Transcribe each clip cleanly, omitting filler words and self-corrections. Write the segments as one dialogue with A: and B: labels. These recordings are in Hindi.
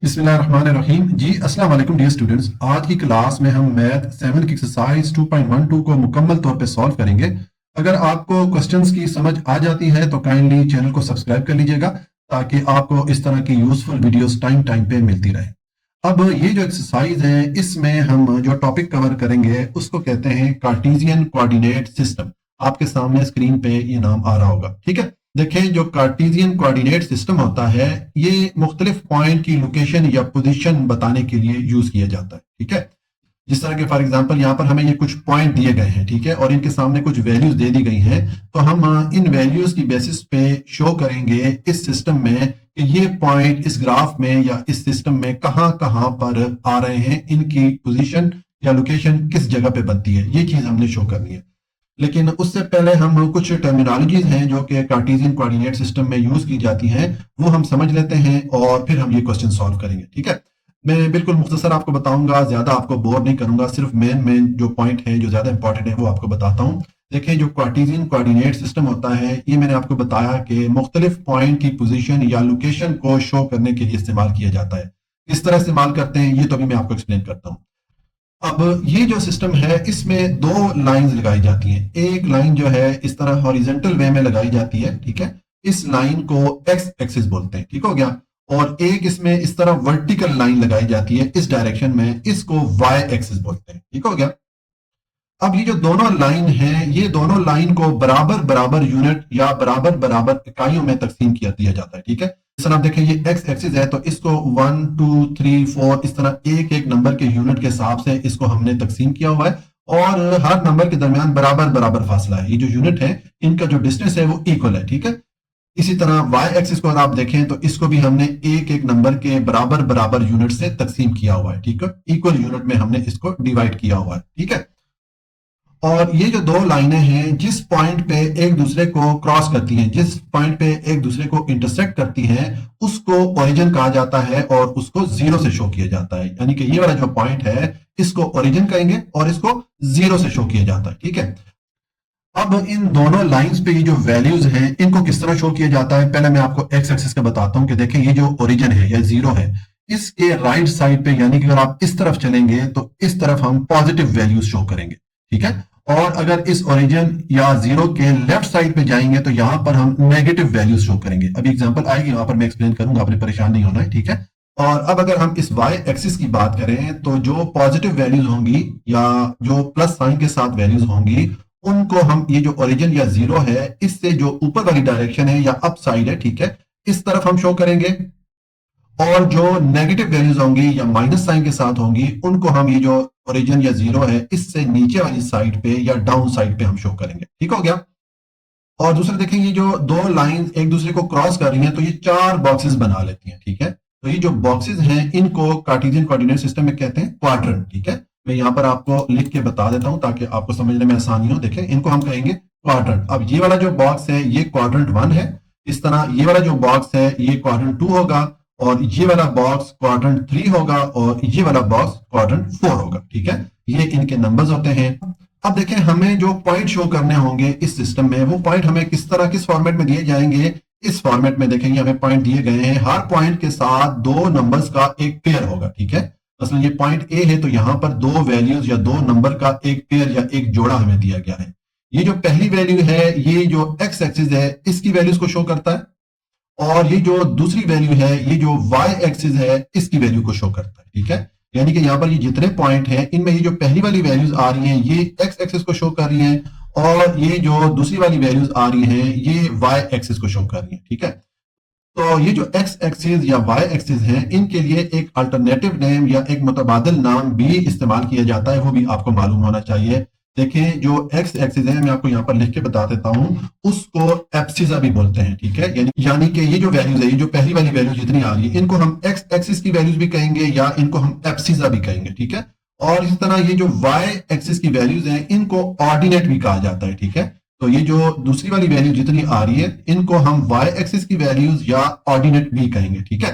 A: बिस्मिल्लाहिर्रहमानिर्रहीम जी अस्सलाम वालेकुम डियर स्टूडेंट्स। आज की क्लास में हम मैथ 7 की एक्सरसाइज 2.12 को मुकम्मल तौर पे सॉल्व करेंगे। अगर आपको क्वेश्चंस की समझ आ जाती है तो काइंडली चैनल को सब्सक्राइब कर लीजिएगा ताकि आपको इस तरह की यूजफुल वीडियोस टाइम टाइम पे मिलती रहे। अब ये जो एक्सरसाइज है इसमें हम जो टॉपिक कवर करेंगे उसको कहते हैं कार्टेशियन कोऑर्डिनेट सिस्टम। आपके सामने स्क्रीन पे ये नाम आ रहा होगा, ठीक है। देखें, जो कार्टेशियन कोऑर्डिनेट सिस्टम होता है ये मुख्तलिफ पॉइंट की लोकेशन या पोजीशन बताने के लिए यूज किया जाता है, ठीक है। जिस तरह के फॉर एग्जांपल यहाँ पर हमें ये कुछ पॉइंट दिए गए हैं, ठीक है, और इनके सामने कुछ वैल्यूज दे दी गई हैं, तो हम इन वैल्यूज की बेसिस पे शो करेंगे इस सिस्टम में कि ये पॉइंट इस ग्राफ में या इस सिस्टम में कहाँ कहाँ पर आ रहे हैं, इनकी पोजीशन या लोकेशन किस जगह पे बनती है, ये चीज हमने शो करनी है। लेकिन उससे पहले हम कुछ टर्मिनोलॉजीज हैं जो कि कार्टेशियन कोऑर्डिनेट सिस्टम में यूज की जाती हैं, वो हम समझ लेते हैं और फिर हम ये क्वेश्चन सॉल्व करेंगे, ठीक है। मैं बिल्कुल मुख्तसर आपको बताऊंगा, ज्यादा आपको बोर नहीं करूंगा, सिर्फ मेन मेन जो पॉइंट है जो ज्यादा इंपॉर्टेंट है वो आपको बताता हूँ। देखें, जो कार्टेशियन कोऑर्डिनेट सिस्टम होता है ये मैंने आपको बताया कि मुख्तलिफ पॉइंट की पोजीशन या लोकेशन को शो करने के लिए इस्तेमाल किया जाता है। किस तरह इस्तेमाल करते हैं ये तो अभी मैं आपको एक्सप्लेन करता हूँ। अब ये जो सिस्टम है इसमें दो लाइंस लगाई जाती हैं। एक लाइन जो है इस तरह हॉरिजॉन्टल वे में लगाई जाती है, ठीक है, इस लाइन को एक्स एक्सिस बोलते हैं, ठीक हो गया। और एक इसमें इस तरह वर्टिकल लाइन लगाई जाती है इस डायरेक्शन में, इसको वाई एक्सिस बोलते हैं, ठीक हो गया। अब ये जो दोनों लाइन है ये दोनों लाइन को बराबर बराबर यूनिट या बराबर बराबर इकाइयों में तकसीम किया दिया जाता है, ठीक है। इस तरह आप देखें ये एक्स एक्सिस है तो इसको 1 2 3 4 इस तरह एक एक नंबर के यूनिट के हिसाब से इसको हमने तकसीम किया हुआ है और हर नंबर के दरमियान बराबर बराबर फासला है। ये जो यूनिट है इनका जो डिस्टेंस है वो इक्वल है, ठीक है। इसी तरह वाई एक्सिस को अगर आप देखें तो इसको भी हमने एक एक नंबर के बराबर बराबर यूनिट से तकसीम किया हुआ है, ठीक है। इक्वल यूनिट में हमने इसको डिवाइड किया हुआ है, ठीक है। और ये जो दो लाइनें हैं जिस पॉइंट पे एक दूसरे को क्रॉस करती हैं, जिस पॉइंट पे एक दूसरे को इंटरसेक्ट करती हैं, उसको ओरिजिन कहा जाता है और उसको जीरो से शो किया जाता है। यानी कि ये वाला जो पॉइंट है इसको ओरिजिन कहेंगे और इसको जीरो से शो किया जाता है, ठीक है। अब इन दोनों लाइंस पे ये जो वैल्यूज हैं इनको किस तरह शो किया जाता है, पहले मैं आपको एक्स एक्सिस का बताता हूं कि देखें ये जो ओरिजिन है या जीरो है इसके राइट साइड पे, यानी कि अगर आप इस तरफ चलेंगे तो इस तरफ हम पॉजिटिव वैल्यूज शो करेंगे, ठीक है। और अगर इस ओरिजिन या जीरो के लेफ्ट साइड पे जाएंगे तो यहां पर हम नेगेटिव वैल्यूज शो करेंगे। अभी एग्जांपल आएगी वहां पर मैं एक्सप्लेन करूंगा, आपने परेशान नहीं होना है, ठीक है। और अब अगर हम इस वाई एक्सिस की बात करें तो जो पॉजिटिव वैल्यूज होंगी या जो प्लस साइन के साथ वैल्यूज होंगी उनको हम, ये जो ओरिजिन या जीरो है इससे जो ऊपर वाली डायरेक्शन है या अप साइड है, ठीक है, इस तरफ हम शो करेंगे। और जो नेगेटिव वैल्यूज होंगी या माइनस साइन के साथ होंगी उनको हम, ये जो ओरिजिन या जीरो है इससे नीचे वाली साइड पे या डाउन साइड पे हम शो करेंगे, ठीक हो गया। और दूसरा देखें, ये जो दो लाइन एक दूसरे को क्रॉस कर रही हैं तो ये चार बॉक्सेस बना लेती हैं, ठीक है। तो ये जो बॉक्सेस हैं इनको कार्टेशियन कोऑर्डिनेट सिस्टम में कहते हैं क्वाड्रेंट, ठीक है। मैं यहाँ पर आपको लिख के बता देता हूं ताकि आपको समझने में आसानी हो। देखें, इनको हम कहेंगे क्वाड्रेंट। अब ये वाला जो बॉक्स है ये क्वाड्रेंट 1 है, इस तरह ये वाला जो बॉक्स है ये क्वाड्रेंट 2 होगा, और ये वाला बॉक्स क्वाड्रेंट 3 होगा, और ये वाला बॉक्स क्वाड्रेंट 4 होगा, ठीक है। ये इनके नंबर्स होते हैं। अब देखें, हमें जो पॉइंट शो करने होंगे इस सिस्टम में वो पॉइंट हमें किस तरह किस फॉर्मेट में दिए जाएंगे। इस फॉर्मेट में देखेंगे हमें पॉइंट दिए गए हैं, हर पॉइंट के साथ दो नंबर्स का एक पेयर होगा, ठीक है। मसलन ये पॉइंट ए है तो यहां पर दो वैल्यूज या दो नंबर का एक पेयर या एक जोड़ा हमें दिया गया है। ये जो पहली वैल्यू है ये जो एक्स एक्सिस है इसकी वैल्यूज को शो करता है, और ये जो दूसरी वैल्यू है ये जो वाई एक्सिस है इसकी वैल्यू को शो करता है, ठीक है। यानी कि यहाँ पर ये जितने पॉइंट हैं इनमें ये जो पहली वाली वैल्यूज आ रही हैं ये एक्स एक्सिस को शो कर रही हैं, और ये जो दूसरी वाली वैल्यूज आ रही हैं ये वाई एक्सिस को शो कर रही हैं, ठीक है। तो ये जो एक्स एक्सिस या वाई एक्सिस है इनके लिए एक अल्टरनेटिव नेम या एक मुतबादिल नाम भी इस्तेमाल किया जाता है, वो भी आपको मालूम होना चाहिए। देखें, जो एक्स एक्सिस है मैं आपको यहाँ पर लिख के बता देता हूं, उसको एब्सिसा भी बोलते हैं, ठीक है। यानी कि ये जो वैल्यूज है, ये जो पहली वाली वैल्यू जितनी आ रही है इनको हम एक्स एक्सिस की वैल्यूज भी कहेंगे या इनको हम एब्सिसा भी कहेंगे, ठीक है। और इसी तरह ये जो वाई एक्सिस की वैल्यूज हैं इनको ऑर्डिनेट भी कहा जाता है, ठीक है। तो ये जो दूसरी वाली वैल्यू जितनी आ रही है इनको हम वाई एक्सिस की वैल्यूज या ऑर्डिनेट भी कहेंगे, ठीक है।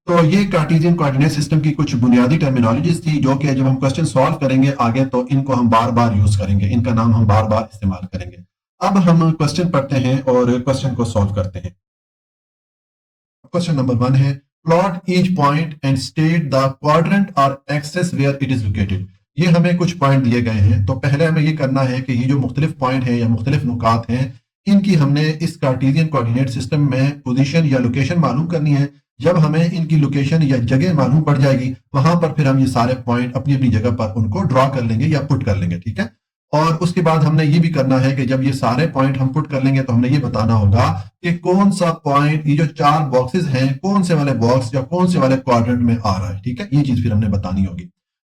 A: तो ये कार्टेशियन कोऑर्डिनेट सिस्टम की कुछ बुनियादी टर्मिनोलॉजीज थी जो कि जब हम क्वेश्चन सॉल्व करेंगे आगे तो इनको हम बार बार यूज करेंगे, इनका नाम हम बार बार इस्तेमाल करेंगे। अब हम क्वेश्चन पढ़ते हैं और क्वेश्चन को सॉल्व करते हैं। क्वेश्चन नंबर 1 है, plot each point and state the quadrant और axes where it is located. ये हमें कुछ पॉइंट दिए गए हैं, तो पहले हमें ये करना है कि ये जो मुख्तलिफ पॉइंट है या मुख्तलिफ नुकात हैं, इनकी हमने इस कार्टेशियन कोऑर्डिनेट सिस्टम में पोजीशन या लोकेशन मालूम करनी है। जब हमें इनकी लोकेशन या जगह मालूम पड़ जाएगी, वहां पर फिर हम ये सारे पॉइंट अपनी अपनी जगह पर उनको ड्रॉ कर लेंगे या पुट कर लेंगे, ठीक है। और उसके बाद हमने ये भी करना है कि जब ये सारे पॉइंट हम पुट कर लेंगे तो हमने ये बताना होगा कि कौन सा पॉइंट, ये जो 4 बॉक्सेस हैं, कौन से वाले बॉक्स या कौन से वाले क्वाड्रेंट में आ रहा है, ठीक है। ये चीज फिर हमने बतानी होगी।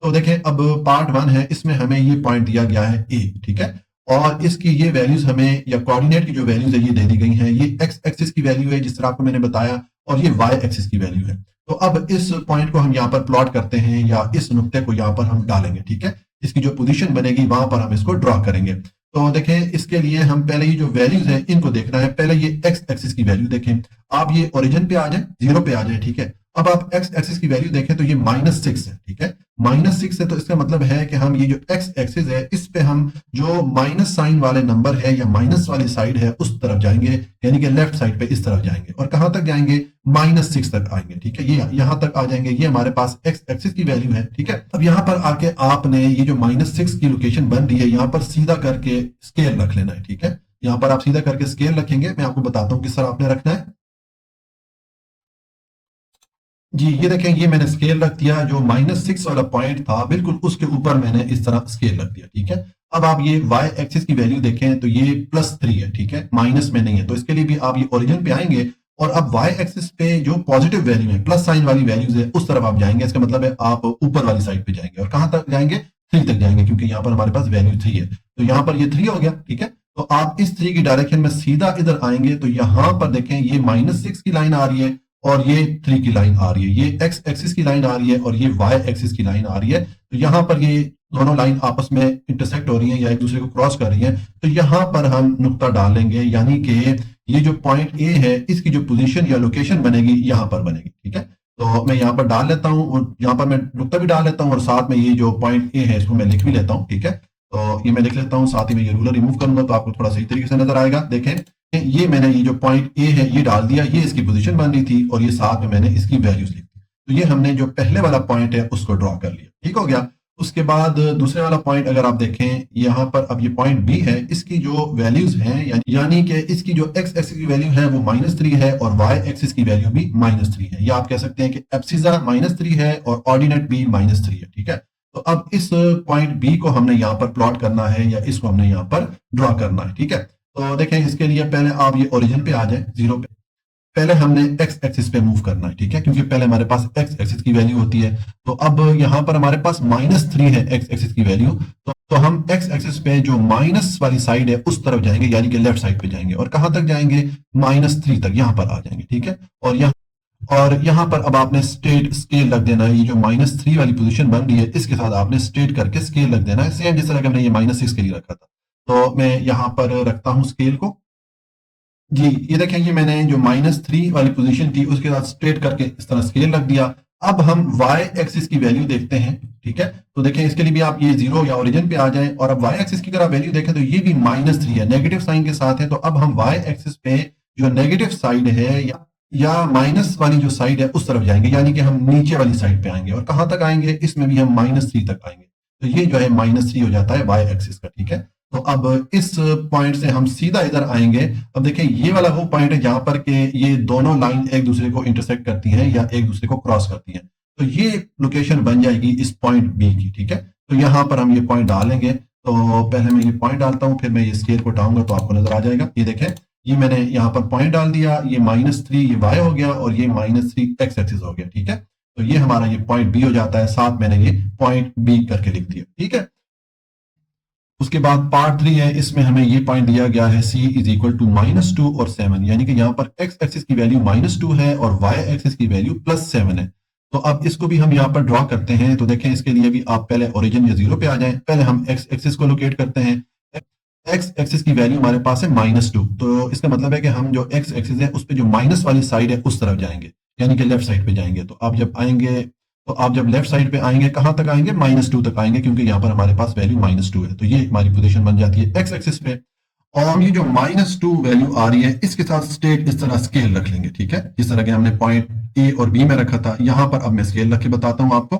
A: तो देखें, अब पार्ट 1 है, इसमें हमें ये पॉइंट दिया गया है ए, ठीक है। और इसकी ये वैल्यूज हमें, या कोऑर्डिनेट की जो वैल्यूज है ये दे दी गई हैं। ये एक्स एक्सिस की वैल्यू है जिस तरह आपको मैंने बताया, और ये वाई एक्सिस की वैल्यू है। तो अब इस पॉइंट को हम यहाँ पर प्लॉट करते हैं, या इस नुक्ते को यहाँ पर हम डालेंगे, ठीक है। इसकी जो पोजीशन बनेगी वहां पर हम इसको ड्रॉ करेंगे। तो देखें, इसके लिए हम पहले ये जो वैल्यूज है इनको देखना है। पहले ये एक्स एक्सिस की वैल्यू देखें, आप ये ओरिजिन पे आ जाए, 0 पे आ जाए, ठीक है। अब आप एक्स एक्सिस की वैल्यू देखें तो ये -6 है, ठीक है। -6 है, तो इसका मतलब है कि हम ये जो एक्स एक्सिस है इस पे हम जो माइनस साइन वाले नंबर है या माइनस वाली साइड है उस तरफ जाएंगे, यानी कि लेफ्ट साइड पे इस तरफ जाएंगे। और कहां तक जाएंगे? -6 तक आएंगे, ठीक है। ये यहां तक आ जाएंगे, ये हमारे पास एक्स एक्सिस की वैल्यू है, ठीक है। अब यहां पर आके आपने ये जो -6 की लोकेशन बन रही है, यहां पर सीधा करके स्केल रख लेना है, ठीक है। यहां पर आप सीधा करके स्केल रखेंगे, मैं आपको बताता हूं किस तरह आपने रखना है। जी, ये देखें, ये मैंने स्केल रख दिया। जो -6 वाला पॉइंट था बिल्कुल उसके ऊपर मैंने इस तरह स्केल रख दिया, ठीक है। अब आप ये y एक्सिस की वैल्यू देखें तो ये +3 है, ठीक है, माइनस में नहीं है। तो इसके लिए भी आप ये ओरिजिन पे आएंगे और अब y एक्सिस पे जो पॉजिटिव वैल्यू है, प्लस साइन वाली वैल्यूज है, उस तरफ आप जाएंगे। इसका मतलब है आप ऊपर वाली साइड पे जाएंगे। और कहां तक जाएंगे? 3 तक जाएंगे, क्योंकि यहाँ पर हमारे पास वैल्यू 3 है। तो यहाँ पर ये 3 हो गया, ठीक है। तो आप इस 3 की डायरेक्शन में सीधा इधर आएंगे तो यहाँ पर देखें ये -6 की लाइन आ रही है और ये 3 की लाइन आ रही है। ये एक्स एक्सिस की लाइन आ रही है और ये वाई एक्सिस की लाइन आ रही है। तो यहाँ पर ये दोनों लाइन आपस में इंटरसेक्ट हो रही हैं या एक दूसरे को क्रॉस कर रही हैं। तो यहाँ पर हम नुक्ता डालेंगे, यानी कि ये जो पॉइंट ए है इसकी जो पोजीशन या लोकेशन बनेगी यहाँ पर बनेगी, ठीक है। तो मैं यहाँ पर डाल लेता हूँ और यहाँ पर मैं नुक्ता भी डाल लेता हूँ और साथ में ये जो पॉइंट ए है इसको मैं लिख भी लेता हूँ, ठीक है। तो ये मैं लिख लेता हूँ, साथ ही में ये रूलर रिमूव करूंगा तो आपको थोड़ा सही तरीके से नजर आएगा। देखें, ये मैंने ये जो पॉइंट ए है ये डाल दिया, ये इसकी पोजीशन बन रही थी और ये साथ में मैंने इसकी वैल्यूज लिख दी। तो ये हमने जो पहले वाला पॉइंट है उसको ड्रॉ कर लिया, ठीक हो गया। उसके बाद दूसरे वाला पॉइंट अगर आप देखें, यहाँ पर अब ये पॉइंट बी है, इसकी जो वैल्यूज हैं, यानी कि इसकी जो एक्स एक्सिस की वैल्यू है वो -3 है और वाई एक्सिस की वैल्यू भी -3 है। या आप कह सकते हैं कि एब्सिसा -3 है और ऑर्डिनेट भी -3 है, ठीक है। तो अब इस पॉइंट बी को हमने यहाँ पर प्लॉट करना है या इसको हमने यहाँ पर ड्रॉ करना है, ठीक है। तो देखें, इसके लिए पहले आप ये ओरिजिन पे आ जाए, 0 पे। पहले हमने एक्स एक्सिस पे मूव करना है, ठीक है, क्योंकि पहले हमारे पास एक्स एक्सिस की वैल्यू होती है। तो अब यहाँ पर हमारे पास -3 है एक्स एक्सिस की वैल्यू। तो हम एक्स एक्सिस पे जो माइनस वाली साइड है उस तरफ जाएंगे, यानी कि लेफ्ट साइड पे जाएंगे। और कहां तक जाएंगे? -3 तक यहाँ पर आ जाएंगे, ठीक है। और यहाँ पर अब आपने स्ट्रेट स्केल रख देना है। ये जो -3 वाली पोजीशन बन रही है इसके साथ आपने स्ट्रेट करके स्केल रख देना है, सेम जिस तरह कि हमने ये -6 के लिए रखा था। तो मैं यहाँ पर रखता हूं स्केल को। जी, ये देखें, ये मैंने जो -3 वाली पोजीशन थी उसके साथ स्ट्रेट करके इस तरह स्केल रख दिया। अब हम y एक्सिस की वैल्यू देखते हैं, ठीक है। तो देखें, इसके लिए भी आप ये 0 या ओरिजिन पे आ जाएं और अब y एक्सिस की अगर आप वैल्यू देखें तो ये भी -3 है, नेगेटिव साइन के साथ है। तो अब हम y एक्सिस पे जो नेगेटिव साइड है या माइनस वाली जो साइड है उस तरफ जाएंगे, यानी कि हम नीचे वाली साइड पे आएंगे। और कहां तक आएंगे? इसमें भी हम -3 तक आएंगे। तो ये जो है -3 हो जाता है y एक्सिस का, ठीक है। तो अब इस पॉइंट से हम सीधा इधर आएंगे। अब देखिए, ये वाला वो पॉइंट है जहां पर के ये दोनों लाइन एक दूसरे को इंटरसेक्ट करती हैं या एक दूसरे को क्रॉस करती हैं। तो ये लोकेशन बन जाएगी इस पॉइंट बी की, ठीक है। तो यहाँ पर हम ये पॉइंट डालेंगे। तो पहले मैं ये पॉइंट डालता हूँ, फिर मैं ये स्केल को उठाऊंगा तो आपको नजर आ जाएगा। ये देखें, ये मैंने यहाँ पर पॉइंट डाल दिया, ये -3 ये y हो गया और ये -3 x एक्सिस हो गया, ठीक है। तो ये हमारा ये पॉइंट बी हो जाता है, साथ मैंने ये पॉइंट बी करके लिख दिया, ठीक है। उसके बाद पार्ट 3 है, इसमें हमें ये पॉइंट दिया गया है c = -2 और 7, यानी कि यहाँ पर x एक्सिस की वैल्यू -2 है और y एक्सिस की वैल्यू +7 है। तो अब इसको भी हम यहाँ पर ड्रॉ करते हैं। तो देखें, इसके लिए भी आप पहले ओरिजिन या 0 पे आ जाएं। पहले हम x एक्सिस को लोकेट करते हैं। x एक्सिस की वैल्यू हमारे पास है -2। तो इसका मतलब है कि हम जो x एक्सिस है उस पर जो माइनस वाली साइड है उस तरफ जाएंगे, यानी कि लेफ्ट साइड पे जाएंगे। तो आप जब लेफ्ट साइड पे आएंगे कहां तक आएंगे? -2 तक आएंगे, क्योंकि यहाँ पर हमारे पास वैल्यू -2 है। तो ये हमारी पोजीशन बन जाती है x एक्सिस पे। और ये जो -2 वैल्यू आ रही है इसके साथ स्ट्रेट इस तरह स्केल रख लेंगे, ठीक है। जिस तरह के हमने पॉइंट ए और बी में रखा था, यहाँ पर अब मैं स्केल रख के बताता हूँ आपको।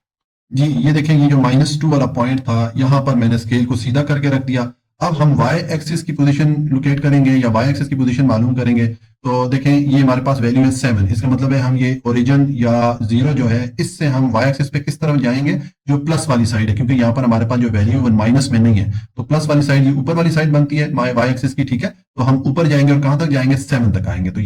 A: जी ये देखें, ये जो -2 वाला पॉइंट था, यहाँ पर मैंने स्केल को सीधा करके रख दिया। अब हम y एक्सिस की पोजीशन लोकेट करेंगे या y एक्सिस की पोजीशन मालूम करेंगे। तो देखें ये हमारे पास वैल्यू है 7, इसका मतलब है हम ये ओरिजिन या 0 जो है इससे हम y एक्सिस पे किस तरफ जाएंगे, जो प्लस वाली साइड है, क्योंकि यहाँ पर हमारे पास जो वैल्यू है माइनस में नहीं है, तो प्लस वाली साइड ये ऊपर वाली साइड बनती है y एक्सिस की, ठीक है। तो हम ऊपर जाएंगे और कहां तक जाएंगे, 7 तक आएंगे। तो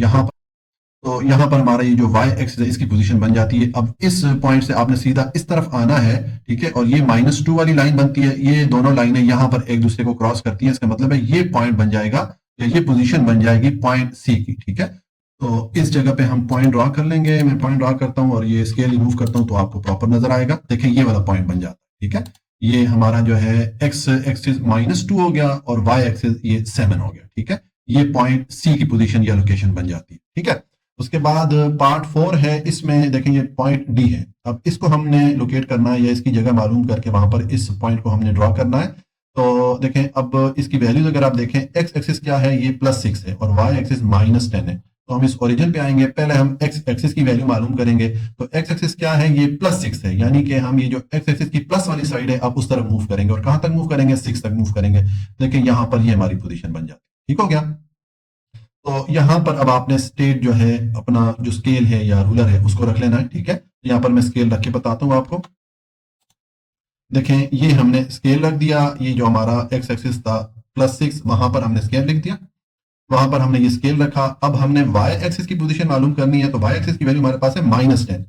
A: यहाँ पर हमारा ये जो y एक्सिस है इसकी पोजीशन बन जाती है। अब इस पॉइंट से आपने सीधा इस तरफ आना है, ठीक है, और ये -2 वाली लाइन बनती है, ये दोनों लाइनें यहाँ पर एक दूसरे को क्रॉस करती हैं, इसका मतलब है ये पॉइंट बन जाएगा या ये पोजीशन बन जाएगी पॉइंट सी की, ठीक है। तो इस जगह पे हम पॉइंट ड्रॉ कर लेंगे, मैं पॉइंट ड्रॉ करता हूँ और ये स्केल रिमूव करता हूँ तो आपको प्रॉपर नजर आएगा। देखें ये वाला पॉइंट बन जाता है, ठीक है। ये हमारा जो है x एक्सिस -2 हो गया और y एक्सिस ये 7 हो गया, ठीक है। ये पॉइंट सी की पोजीशन या लोकेशन बन जाती है, ठीक है। उसके बाद पार्ट 4 है, इसमें देखें ये पॉइंट डी है। अब इसको हमने लोकेट करना है या इसकी जगह मालूम करके वहां पर इस पॉइंट को हमने ड्रॉ करना है। तो देखें अब इसकी वैल्यूज अगर आप देखें, x एक्सिस क्या है, ये +6 है और y एक्सिस -10 है। तो हम इस ओरिजिन पे आएंगे, पहले हम x एक्सिस की वैल्यू मालूम करेंगे। तो x एक्सिस क्या है, ये +6 है, यानी कि हम ये जो x एक्सिस की प्लस वाली साइड है आप उस तरफ मूव करेंगे और कहां तक मूव करेंगे, 6 तक मूव करेंगे। देखिए यहां पर ये हमारी पोजीशन बन जाती है, ठीक हो गया। तो यहां पर अब आपने स्टेट जो है अपना जो स्केल है या रूलर है उसको रख लेना है, ठीक है। यहां पर मैं स्केल रख के बताता हूं आपको। देखें ये हमने स्केल रख दिया, ये जो हमारा x एक्सिस था +6, वहां पर हमने स्केल लिख दिया, वहां पर हमने ये स्केल रखा। अब हमने y एक्सिस की पोजीशन मालूम करनी है, तो y एक्सिस की वैल्यू हमारे पास है -10।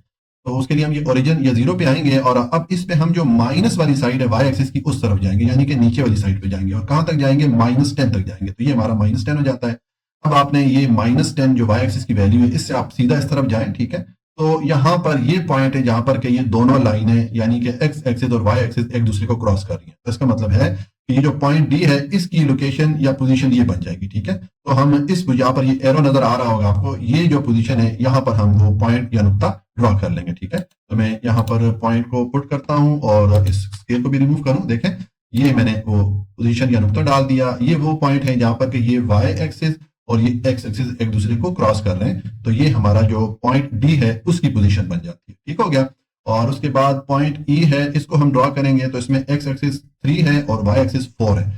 A: तो उसके लिए हम ये ओरिजिन या 0 पे आएंगे और अब इस पे हम जो माइनस वाली साइड है y एक्सिस की उस तरफ जाएंगे, यानी कि नीचे वाली साइड पे जाएंगे और कहां तक जाएंगे, -10 तक जाएंगे। तो ये हमारा -10 हो जाता है। अब आपने ये -10 जो y एक्सिस की वैल्यू है इससे आप सीधा इस तरफ जाएं, ठीक है। तो यहाँ पर ये पॉइंट है जहां पर के ये दोनों लाइनें यानी कि x एक्सिस और y एक्सिस एक दूसरे को क्रॉस कर रही हैं। तो इसका मतलब है कि ये जो पॉइंट डी है इसकी लोकेशन या पोजीशन ये बन जाएगी, ठीक है। तो हम इस यहाँ पर ये एरो नजर आ रहा होगा आपको, ये जो पोजीशन है यहाँ पर हम वो पॉइंट या नुक्ता ड्रॉ कर लेंगे, ठीक है। तो मैं यहाँ पर पॉइंट को पुट करता हूँ और इस स्केल को भी रिमूव करूँ। देखें ये मैंने वो पोजीशन या नुक्ता डाल दिया, ये वो पॉइंट है जहां पर के ये y एक्सिस और ये x एक्सिस एक दूसरे को क्रॉस कर रहे हैं। तो ये हमारा जो पॉइंट डी है उसकी पोजीशन बन जाती है, ठीक हो गया। और उसके बाद पॉइंट ई है, इसको हम ड्रॉ करेंगे। तो इसमें x एक्सिस 3 है और y एक्सिस 4 है।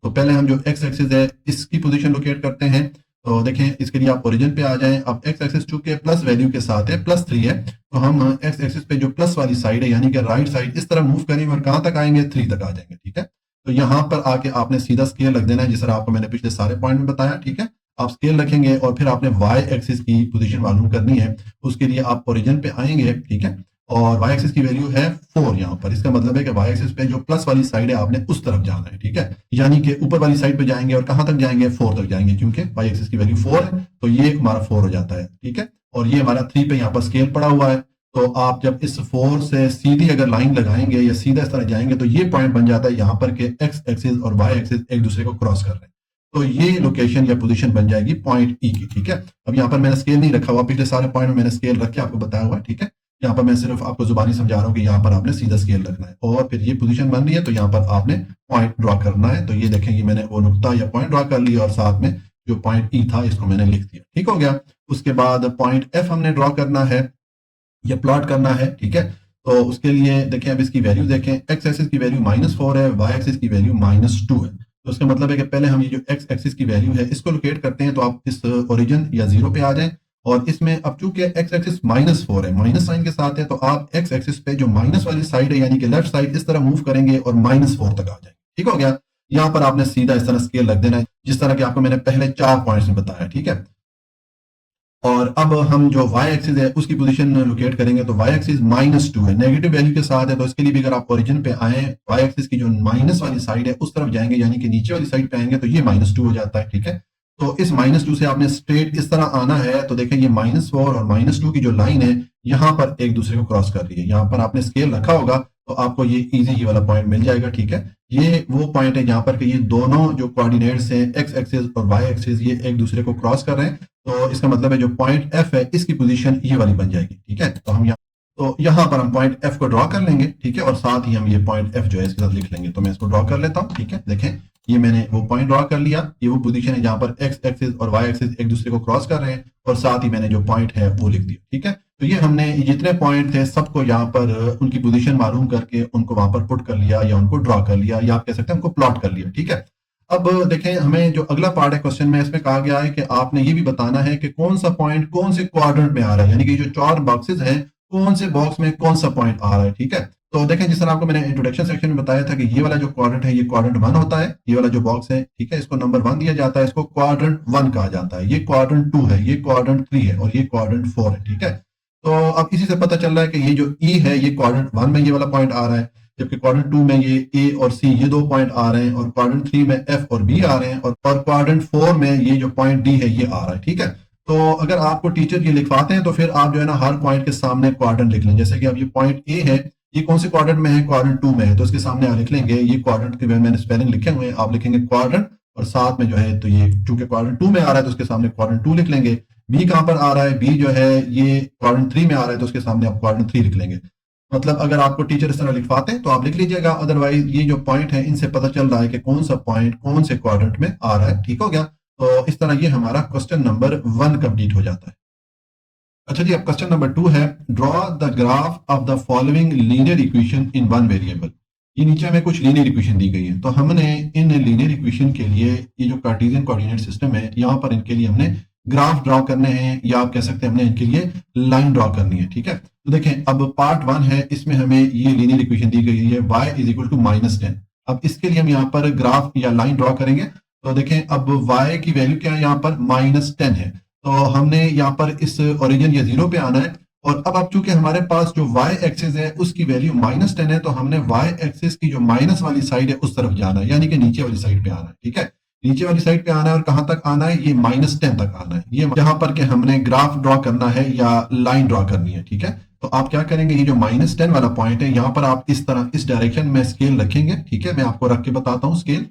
A: तो पहले हम जो x एक्सिस है इसकी पोजीशन लोकेट करते हैं। तो देखें इसके लिए आप ओरिजिन पे आ जाएं। अब x एक्सिस चूंकि प्लस वैल्यू के साथ है, +3 है, तो हम x एक्सिस पे जो प्लस वाली साइड है यानी कि राइट साइड इस तरह मूव करेंगे और कहां तक आएंगे, 3 तक आ जाएंगे, ठीक है। तो यहां पर आके आपने सीधा स्केल रख देना है, जिस तरह आपको मैंने पिछले सारे पॉइंट में बताया, ठीक है। आप स्केल रखेंगे और फिर आपने y एक्सिस की पोजीशन मालूम करनी है। उसके लिए आप ओरिजिन पे आएंगे, ठीक है, और y एक्सिस की वैल्यू है 4 यहाँ पर। इसका मतलब है कि y एक्सिस पे जो प्लस वाली साइड है आपने उस तरफ जाना है, ठीक है, यानी कि ऊपर वाली साइड पे जाएंगे और कहां तक जाएंगे, 4 तक जाएंगे, क्योंकि y एक्सिस की वैल्यू 4 है तो ये हमारा 4 हो जाता है, ठीक है। और ये हमारा 3 पे यहाँ पर स्केल पड़ा हुआ है। तो आप जब इस 4 से सीधी अगर लाइन लगाएंगे या सीधा इस तरह जाएंगे तो ये पॉइंट बन जाता है यहाँ पर के x एक्सिस और y एक्सिस एक दूसरे को क्रॉस कर रहे हैं। तो ये लोकेशन या पोजीशन बन जाएगी पॉइंट ई की, ठीक है। अब यहाँ पर मैंने स्केल नहीं रखा हुआ, पिछले सारे पॉइंट में मैंने स्केल रख के आपको बताया हुआ है, ठीक है। यहाँ पर मैं सिर्फ आपको जुबानी समझा रहा हूँ कि यहाँ पर आपने सीधा स्केल रखना है और फिर ये पोजीशन बन रही है तो यहाँ पर आपने पॉइंट ड्रॉ करना है। तो ये देखेंगे मैंने वो नुक्ता या पॉइंट ड्रॉ कर लिया और साथ में जो पॉइंट ई था इसको मैंने लिख दिया, ठीक हो गया। उसके बाद पॉइंट एफ हमने ड्रॉ करना है या प्लॉट करना है, ठीक है। तो उसके लिए देखें अब इसकी वैल्यू देखें, x एक्सिस की वैल्यू -4 है, y एक्सिस की वैल्यू -2 है। तो उसका मतलब है कि पहले हम ये जो x एक्सिस की वैल्यू है इसको लोकेट करते हैं। तो आप इस ओरिजिन या 0 पे आ जाएं और इसमें अब चूंकि x एक्सिस -4 है, माइनस साइन के साथ है, तो आप x एक्सिस पे जो माइनस वाली साइड है यानी कि लेफ्ट साइड इस तरह मूव करेंगे और -4 तक आ जाएंगे, ठीक हो गया। यहाँ पर आपने सीधा इस तरह स्केल रख देना है जिस तरह के आपको मैंने पहले 4 पॉइंट्स में बताया, ठीक है। और अब हम जो y एक्सिस है उसकी पोजीशन लोकेट करेंगे। तो y एक्सिस -2 है, नेगेटिव वैल्यू के साथ है। तो इसके लिए भी अगर आप ओरिजिन पे आए, y एक्सिस की जो माइनस वाली साइड है उस तरफ जाएंगे यानी कि नीचे वाली साइड पे आएंगे तो ये -2 हो जाता है, ठीक है। तो इस -2 से आपने स्ट्रेट इस तरह आना है। तो देखें ये -4 और -2 की जो लाइन है यहाँ पर एक दूसरे को क्रॉस कर रही है। यहाँ पर आपने स्केल रखा होगा तो आपको ये इजी ये वाला पॉइंट मिल जाएगा, ठीक है। ये वो पॉइंट है जहां पर कि ये दोनों जो कोऑर्डिनेट्स हैं x एक्सिस और y एक्सिस ये एक दूसरे को क्रॉस कर रहे हैं। तो इसका मतलब है जो पॉइंट f है इसकी पोजीशन ये वाली बन जाएगी, ठीक है। तो यहाँ पर हम पॉइंट f को ड्रॉ कर लेंगे, ठीक है, और साथ ही हम ये पॉइंट f जो है इसके साथ लिख लेंगे। तो मैं इसको ड्रॉ कर लेता हूँ, ठीक है। देखें ये मैंने वो पॉइंट ड्रॉ कर लिया, ये वो पोजीशन है जहां पर x एक्सिस और y एक्सिस एक दूसरे को क्रॉस कर रहे हैं और साथ ही मैंने जो पॉइंट है वो लिख दिया, ठीक है। तो ये हमने जितने पॉइंट थे सबको यहाँ पर उनकी पोजीशन मालूम करके उनको वहां पर पुट कर लिया या उनको ड्रॉ कर लिया या आप कह सकते हैं उनको प्लॉट कर लिया। ठीक है, अब देखें हमें जो अगला पार्ट है क्वेश्चन में, इसमें कहा गया है कि आपने ये भी बताना है कि कौन सा पॉइंट कौन से क्वाड्रेंट में आ रहा है, यानी कि जो 4 बॉक्सेस हैं कौन से बॉक्स में कौन सा पॉइंट आ रहा है। ठीक है, तो देखें जिस तरह आपको मैंने इंट्रोडक्शन सेक्शन में बताया था कि ये वाला जो क्वाड्रेंट है ये क्वाड्रेंट 1 होता है, ये वाला जो बॉक्स है, ठीक है, इसको नंबर 1 दिया जाता है, इसको क्वाड्रेंट 1 कहा जाता है। ये क्वाड्रेंट 2 है, ये क्वाड्रेंट 3 है और ये क्वाड्रेंट 4 है। ठीक है, तो अब इसी से पता चल रहा है कि ये जो ई है ये क्वाड्रेंट 1 में ये वाला पॉइंट आ रहा है, जबकि क्वाड्रेंट 2 में ये ए और सी ये 2 पॉइंट आ रहे हैं, और क्वाड्रेंट 3 में एफ और बी आ रहे हैं, और क्वाड्रेंट 4 में ये जो पॉइंट डी है ये आ रहा है। ठीक है, तो अगर आपको टीचर ये लिखवाते हैं तो फिर आप जो है ना हर पॉइंट के सामने क्वाड्रेंट लिख लें। जैसे कि अब ये पॉइंट ए है, ये कौन से क्वाड्रेंट में है, क्वाड्रेंट 2 में है, तो इसके सामने आप लिख लेंगे, ये क्वाड्रेंट के मैंने स्पेलिंग लिखे हुए हैं, आप लिखेंगे क्वाड्रेंट और साथ में जो है, तो ये चूंकि क्वाड्रेंट 2 में आ रहा है तो उसके सामने क्वाड्रेंट 2 लिख लेंगे। बी कहां पर आ रहा है, बी जो है ये क्वाड्रेंट 3 में आ रहा है तो उसके सामने आप क्वाड्रेंट 3 लिख लेंगे। मतलब अगर आपको टीचर इस तरह लिखवाते हैं तो आप लिख लीजिएगा, अदरवाइज ये जो पॉइंट है इनसे पता चल रहा है कि कौन सा पॉइंट कौन से क्वाड्रेंट में आ रहा है। ठीक हो गया, तो इस तरह ये हमारा क्वेश्चन नंबर 1 कंप्लीट हो जाता है। अच्छा जी, अब क्वेश्चन नंबर 2 है, draw the graph of the following linear equation in one variable. ये नीचे हमें कुछ लीनियर इक्वेशन दी गई है, तो हमने इन लीनियर इक्वेशन के लिए ये जो कार्टेशियन कोऑर्डिनेट सिस्टम है यहाँ पर इनके लिए हमने ग्राफ ड्रॉ करने हैं, या आप कह सकते हैं हमने इनके लिए लाइन ड्रॉ करनी है। ठीक है, तो देखें अब पार्ट 1 है, इसमें हमें ये लीनियर इक्वेशन दी गई है y इज इक्वल टू -10। अब इसके लिए हम यहाँ पर ग्राफ या लाइन ड्रॉ करेंगे, तो देखें अब y की वैल्यू क्या है, यहाँ पर -10 है, तो हमने यहाँ पर इस ओरिजिन या 0 पे आना है, और अब चूंकि हमारे पास जो y एक्सिस है उसकी वैल्यू -10 है, तो हमने y एक्सिस की जो माइनस वाली साइड है उस तरफ जाना है, यानी कि नीचे वाली साइड पे आना है। ठीक है, नीचे वाली साइड पे आना है, और कहां तक आना है, ये -10 तक आना है, ये जहां पर के हमने ग्राफ ड्रॉ करना है या लाइन ड्रॉ करनी है। ठीक है, तो आप क्या करेंगे, ये जो -10 वाला पॉइंट है यहाँ पर आप इस तरह इस डायरेक्शन में स्केल रखेंगे। ठीक है, मैं आपको रख के बताता हूँ स्केल।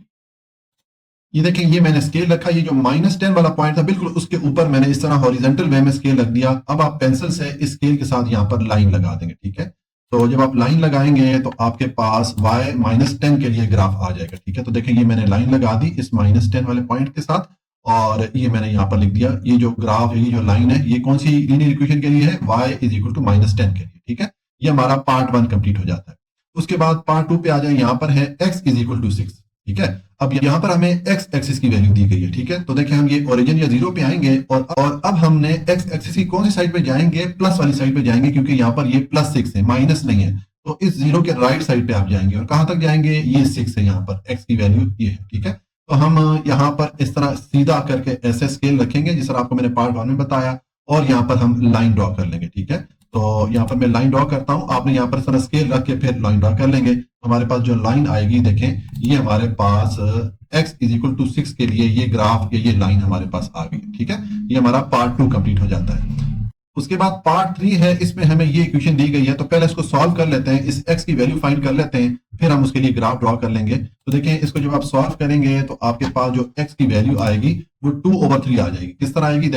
A: ये देखें, ये मैंने स्केल रखा, ये जो -10 वाला पॉइंट था बिल्कुल उसके ऊपर मैंने इस तरह हॉरिजॉन्टल वे में स्केल रख दिया। अब आप पेंसिल से इस स्केल के साथ यहाँ पर लाइन लगा देंगे। ठीक है, तो जब आप लाइन लगाएंगे तो आपके पास y -10 के लिए ग्राफ आ जाएगा। ठीक है, तो देखें ये मैंने लाइन लगा दी इस -10 वाले पॉइंट के साथ, और ये मैंने यहाँ पर लिख दिया, ये जो ग्राफ है, ये जो लाइन है, ये कौन सी लीनियर इक्वेशन के लिए है, y इज इक्वल टू -10 के लिए। ठीक है, ये हमारा पार्ट 1 कंप्लीट हो जाता है। उसके बाद पार्ट 2 पे आ जाए, यहाँ पर है x इज इक्वल टू 6। ठीक है, अब यहाँ पर हमें x एक्सिस की वैल्यू दी गई है। ठीक है, तो देखिए हम ये ओरिजिन या 0 पे आएंगे, और अब हमने x एक्सिस की कौन सी साइड पे जाएंगे, प्लस वाली साइड पे जाएंगे, क्योंकि यहाँ पर ये +6 है, माइनस नहीं है, तो इस 0 के राइट साइड पे आप जाएंगे, और कहां तक जाएंगे, ये 6 है, यहाँ पर x की वैल्यू ये है। ठीक है, तो हम यहाँ पर इस तरह सीधा करके ऐसे स्केल रखेंगे जिस तरह आपको मैंने पार्ट 1 में बताया, और यहाँ पर हम लाइन ड्रॉ कर लेंगे। ठीक है, तो यहाँ पर मैं लाइन ड्रॉ करता हूँ, आपने यहाँ पर इस तरह स्केल रख के फिर लाइन ड्रॉ कर लेंगे। हमारे पास जो लाइन आएगी, देखें ये हमारे पास x इज इक्वल टू 6 के लिए ये ग्राफ या ये लाइन हमारे पास आ गई। ठीक है, ये हमारा पार्ट 2 कंप्लीट हो जाता है। उसके बाद पार्ट 3 है, इसमें हमें ये इक्वेशन दी गई है, तो पहले इसको सॉल्व कर लेते हैं, इस x की वैल्यू फाइंड कर लेते हैं, फिर हम उसके लिए ग्राफ ड्रॉ कर लेंगे। तो देखें इसको जब आप सॉल्व करेंगे तो आपके पास जो x की वैल्यू आएगी वो 2/3 आ जाएगी। किस तरह आएगी,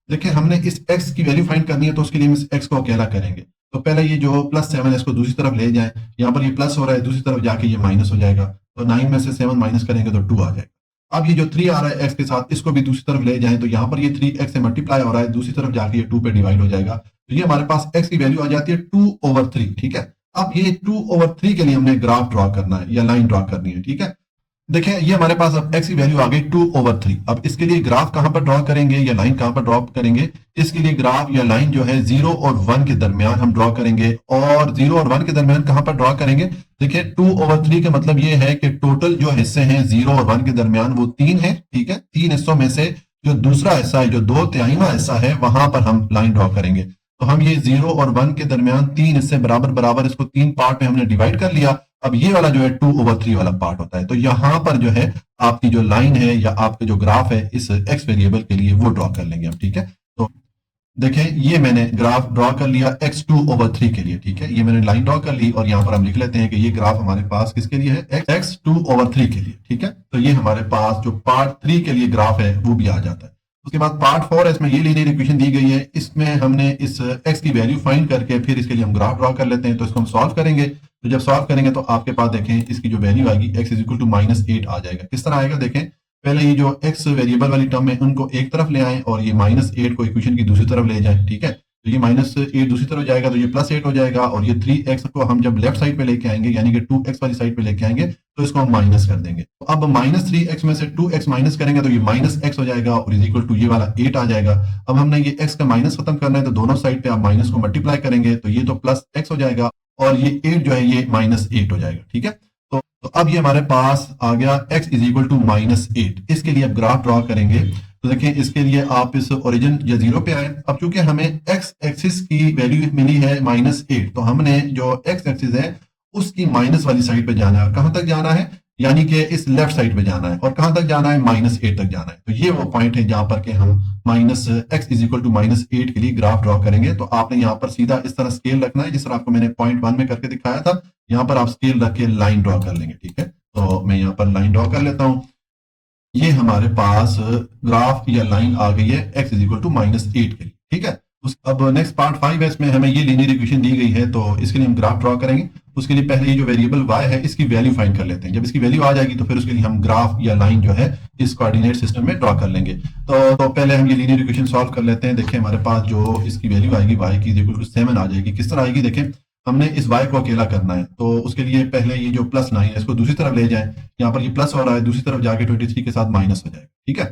A: देखें हमने इस x की वैल्यू फाइंड करनी है, तो उसके लिए हम इस x को अकेला करेंगे, तो पहले ये जो +7 है इसको दूसरी तरफ ले जाएं, यहाँ पर ये प्लस हो रहा है, दूसरी तरफ जाके ये माइनस हो जाएगा, तो 9 में से 7 माइनस करेंगे तो 2 आ जाएगा। अब ये जो 3 आ रहा है x के साथ, इसको भी दूसरी तरफ ले जाएं, तो यहाँ पर ये 3x से मल्टीप्लाई हो रहा है, दूसरी तरफ जाके ये 2 पे डिवाइड हो जाएगा, तो ये हमारे पास x की वैल्यू आ जाती है 2/3। ठीक है, अब ये 2/3 के लिए हमने ग्राफ ड्रॉ करना है या लाइन ड्रॉ करनी है। ठीक है, देखें ये हमारे पास अब x की वैल्यू आ गई 2/3। अब इसके लिए ग्राफ कहां पर ड्रॉ करेंगे या लाइन कहां पर ड्रॉ करेंगे, इसके लिए ग्राफ या लाइन जो है 0 और 1 के दरमियान हम ड्रॉ करेंगे, और 0 और 1 के दरमियान कहां पर ड्रॉ करेंगे, देखिए 2/3 का मतलब ये है कि टोटल जो हिस्से हैं 0 और 1 के दरमियान वो 3 है। ठीक है, 3 हिस्सों में से जो दूसरा हिस्सा है, जो 2/3 हिस्सा है, वहां पर हम लाइन ड्रॉ करेंगे। तो हम ये 0 और 1 के दरमियान 3 हिस्से बराबर बराबर, इसको 3 पार्ट में हमने डिवाइड कर लिया। अब ये वाला जो है 2/3 वाला पार्ट होता है, तो यहां पर जो है आपकी जो लाइन है या आपके जो ग्राफ है इस x वेरिएबल के लिए वो ड्रॉ कर लेंगे हम। ठीक है, तो देखें ये मैंने ग्राफ ड्रॉ कर लिया x 2/3 के लिए। ठीक है, ये मैंने लाइन ड्रॉ कर ली, और यहाँ पर हम लिख लेते हैं कि ये ग्राफ हमारे पास किसके लिए है, x 2/3 के लिए। ठीक है, तो ये हमारे पास जो पार्ट 3 के लिए ग्राफ है वो भी आ जाता है। उसके बाद पार्ट 4 है, इसमें ये लीनियर इक्वेशन दी गई है, इसमें हमने इस x की वैल्यू फाइंड करके फिर इसके लिए हम ग्राफ ड्रॉ कर लेते हैं। तो इसको हम सॉल्व करेंगे, तो जब सॉल्व करेंगे तो आपके पास देखें इसकी जो वैल्यू आएगी x इज इक्वल टू -8 आ जाएगा। किस तरह आएगा, देखें पहले ये जो x वेरिएबल वाली टर्म है उनको एक तरफ ले आएं, और ये -8 को इक्वेशन की दूसरी तरफ ले जाएं। ठीक है, तो ये -8 दूसरी तरफ जाएगा तो ये +8 हो जाएगा, और ये 3x को हम जब लेफ्ट साइड पे लेके आएंगे यानी कि 2x वाली साइड पे लेके आएंगे तो इसको हम माइनस कर देंगे। तो अब -3x में से 2x माइनस करेंगे तो ये -x हो जाएगा और इज इक्वल टू ये वाला 8 आ जाएगा। अब हमने ये x का माइनस खत्म करना है तो दोनों साइड पे आप माइनस को मल्टीप्लाई करेंगे तो ये तो +x हो जाएगा और ये 8 जो है ये -8 हो जाएगा। ठीक है, तो अब ये हमारे पास आ गया x इज इक्वल टू -8। इसके लिए अब ग्राफ ड्रॉ करेंगे तो देखें इसके लिए आप इस ओरिजिन या 0 पे आए। अब चूंकि हमें x एक्सिस की वैल्यू मिली है -8 तो हमने जो x एक्सिस है उसकी माइनस वाली साइड पे जाना है। कहां तक जाना है, यानी कि इस लेफ्ट साइड पे जाना है। और कहां तक जाना है, -8 तक जाना है। तो ये वो पॉइंट है जहां पर के हम -x इज इक्वल टू -8 के लिए ग्राफ ड्रॉ करेंगे। तो आपने यहाँ पर सीधा इस तरह स्केल रखना है जिस तरह आपको मैंने पॉइंट 1 में करके दिखाया था। यहाँ पर आप स्केल रख के लाइन ड्रॉ कर लेंगे। ठीक है, तो मैं यहाँ पर लाइन ड्रॉ कर लेता हूं। ये हमारे पास ग्राफ या लाइन आ गई है x इज इक्वल टू -8 के लिए। ठीक है, अब नेक्स्ट पार्ट 5s में हमें ये लीनियर इक्वेशन दी गई है तो इसके लिए हम ग्राफ ड्रॉ करेंगे। उसके लिए पहले ये जो वेरिएबल y है इसकी वैल्यू फाइंड कर लेते हैं। जब इसकी वैल्यू आ जाएगी तो फिर उसके लिए हम ग्राफ या लाइन जो है इस कोऑर्डिनेट सिस्टम में ड्रॉ कर लेंगे। तो पहले हम ये लीनियर इक्वेशन सॉल्व कर लेते हैं। देखिए हमारे पास जो इसकी वैल्यू आएगी y की इक्वल टू 7 आ जाएगी। किस तरह आएगी, देखें हमने इस y को अकेला करना है तो उसके लिए पहले ये जो +9 है इसको दूसरी तरफ ले जाएं। यहाँ पर ये प्लस हो रहा है, दूसरी तरफ जाके 23 के साथ माइनस हो जाएगा। ठीक है,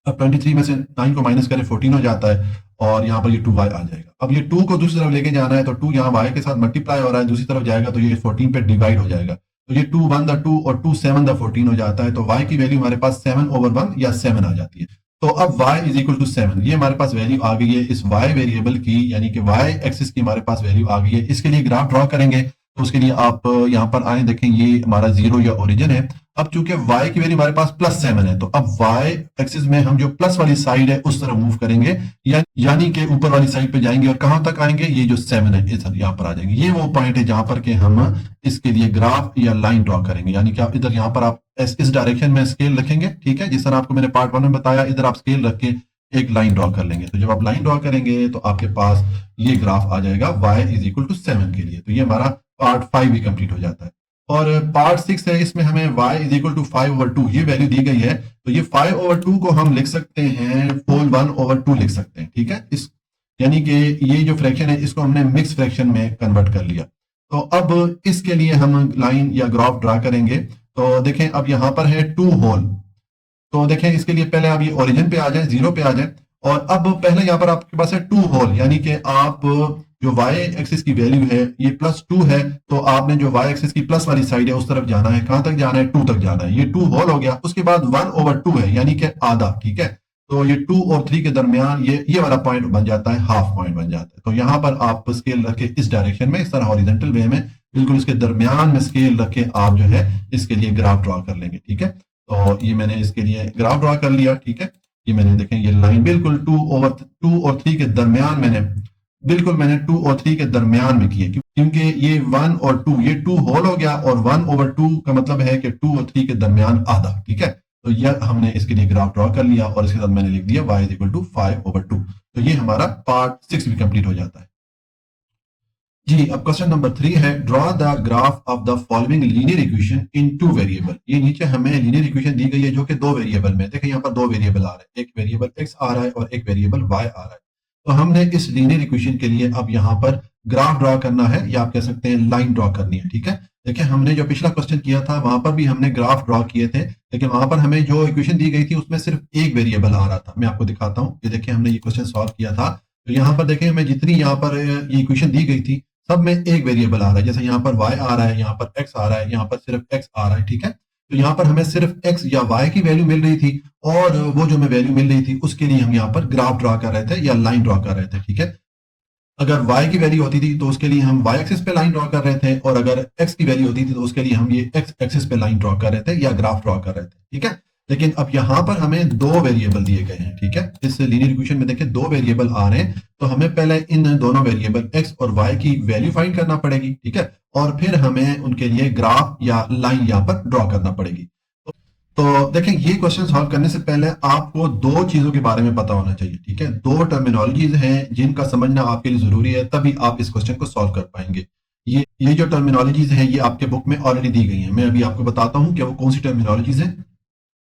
A: अब 23 में से 9 को माइनस करें 14 हो जाता है और यहाँ पर ये 2y आ जाएगा। अब ये 2 को दूसरी तरफ लेके जाना है तो 2 यहाँ y के साथ मल्टीप्लाई हो रहा है, दूसरी तरफ जाएगा तो ये 14 पे डिवाइड हो जाएगा। तो ये 2 1 2 और 2 7 14 हो जाता है। तो y की वैल्यू हमारे पास 7/1 या 7 आ जाती है। तो अब y इज इक्वल टू 7, ये हमारे पास वैल्यू आ गई है इस y वेरिएबल की, यानी कि y एक्सिस की हमारे पास वैल्यू आ गई है। इसके लिए ग्राफ ड्रॉ करेंगे तो उसके लिए आप यहाँ पर आए, देखें ये हमारा 0 या ओरिजिन है। अब चूंकि y की वैल्यू हमारे पास +7 है तो अब y एक्सिस में हम जो प्लस वाली साइड है उस तरफ मूव करेंगे, यानी कि ऊपर वाली साइड पे जाएंगे और कहां तक आएंगे, ये जो 7 है इस यहाँ पर आ जाएंगे। ये वो पॉइंट है जहां पर के हम इसके लिए ग्राफ या लाइन ड्रॉ करेंगे, यानी कि आप इधर यहाँ पर आप इस डायरेक्शन में स्केल रखेंगे। ठीक है, जिस तरह आपको मैंने पार्ट 1 में बताया, इधर आप स्केल रख के एक लाइन ड्रॉ कर लेंगे। तो जब आप लाइन ड्रॉ करेंगे तो आपके पास ये ग्राफ आ जाएगा y इज इक्वल टू 7 के लिए। तो ये हमारा पार्ट 5 भी कंप्लीट हो जाता है। और पार्ट 6 है, इसमें हमें y इज इक्वल टू 5/2 ये वैल्यू दी गई है। तो ये 5/2 को हम लिख सकते हैं होल 1/2 लिख सकते हैं। ठीक है, इस यानी कि ये जो फ्रैक्शन है इसको हमने मिक्स फ्रैक्शन में कन्वर्ट कर लिया। तो अब इसके लिए हम लाइन या ग्राफ ड्रा करेंगे। तो देखें अब यहाँ पर है 2 होल। तो देखें इसके लिए पहले आप ये ओरिजिन पे आ जाए, 0 पे आ जाए और अब पहले यहाँ पर आपके पास है 2 होल, यानी कि आप जो y एक्सिस की वैल्यू है ये +2 है तो आपने जो y एक्सिस की प्लस वाली साइड है उस तरफ जाना है। कहां तक जाना है, 2 तक जाना है। ये 2 होल हो गया। उसके बाद 1/2 है यानी कि आधा। ठीक है, तो ये 2 और 3 के दरमियान ये वाला पॉइंट बन जाता है, हाफ पॉइंट बन जाता है। तो यहाँ पर आप स्केल रख के इस डायरेक्शन में इस तरह हॉरिजॉन्टल वे में बिल्कुल इसके दरमियान में स्केल रख के आप जो है इसके लिए ग्राफ ड्रॉ कर लेंगे। ठीक है, तो ये मैंने इसके लिए ग्राफ ड्रॉ कर लिया। ठीक है, ये मैंने देखें ये लाइन बिल्कुल 2 और 3 के दरमियान मैंने 2 और 3 के दरमियान में किए, क्योंकि ये 1 और 2 ये 2 होल हो गया और 1/2 का मतलब है कि 2 और 3 के दरमियान आधा। ठीक है, तो यह हमने इसके लिए ग्राफ ड्रॉ कर लिया और इसके साथ मैंने लिख दिया y इज इक्वल टू 5/2। तो ये हमारा पार्ट 6 भी कंप्लीट हो जाता है। जी, अब क्वेश्चन नंबर 3 है, draw the graph of the following linear equation in 2 variable. ये नीचे हमें लीनियर इक्वेशन दी गई है जो कि 2 वेरिएबल में, देखिए यहाँ पर 2 वेरिएबल आ रहे हैं, एक वेरिएबल x आ रहा है और एक वेरिएबल y आ रहा है। तो हमने इस लीनियर इक्वेशन के लिए अब यहाँ पर ग्राफ ड्रॉ करना है या आप कह सकते हैं लाइन ड्रॉ करनी है। ठीक है, देखिए हमने जो पिछला क्वेश्चन किया था वहां पर भी हमने ग्राफ ड्रॉ किए थे, लेकिन वहां पर हमें जो इक्वेशन दी गई थी उसमें सिर्फ एक वेरिएबल आ रहा था। मैं आपको दिखाता हूँ, ये देखिए हमने ये क्वेश्चन सॉल्व किया था। तो यहाँ पर देखें हमें जितनी यहाँ पर ये इक्वेशन दी गई थी सब में एक वेरिएबल आ रहा है। जैसे यहाँ पर y आ रहा है, यहाँ पर x आ रहा है, यहाँ पर सिर्फ x आ रहा है। ठीक है, तो यहाँ पर हमें सिर्फ x या y की वैल्यू मिल रही थी और वो जो हमें वैल्यू मिल रही थी उसके लिए हम यहाँ पर ग्राफ ड्रॉ कर रहे थे या लाइन ड्रॉ कर रहे थे। ठीक है, अगर y की वैल्यू होती थी तो उसके लिए हम y एक्सिस पे लाइन ड्रॉ कर रहे थे और अगर x की वैल्यू होती थी तो उसके लिए हम ये x एक्सिस पे लाइन ड्रॉ कर रहे थे या ग्राफ ड्रॉ कर रहे थे। ठीक है, लेकिन अब यहाँ पर हमें 2 वेरिएबल दिए गए हैं। ठीक है, इस लीनियर इक्वेशन में देखें 2 वेरिएबल आ रहे हैं तो हमें पहले इन दोनों वेरिएबल x और y की वैल्यू फाइंड करना पड़ेगी। ठीक है, और फिर हमें उनके लिए ग्राफ या लाइन यहाँ पर ड्रॉ करना पड़ेगी। तो देखें ये क्वेश्चन सॉल्व करने से पहले आपको 2 चीजों के बारे में पता होना चाहिए। ठीक है, 2 टर्मिनोलॉजीज हैं जिनका समझना आपके लिए जरूरी है, तभी आप इस क्वेश्चन को सॉल्व कर पाएंगे। ये जो टर्मिनोलॉजीज हैं ये आपके बुक में ऑलरेडी दी गई हैं। मैं अभी आपको बताता हूँ कि वो कौन सी टर्मिनोलॉजीज हैं।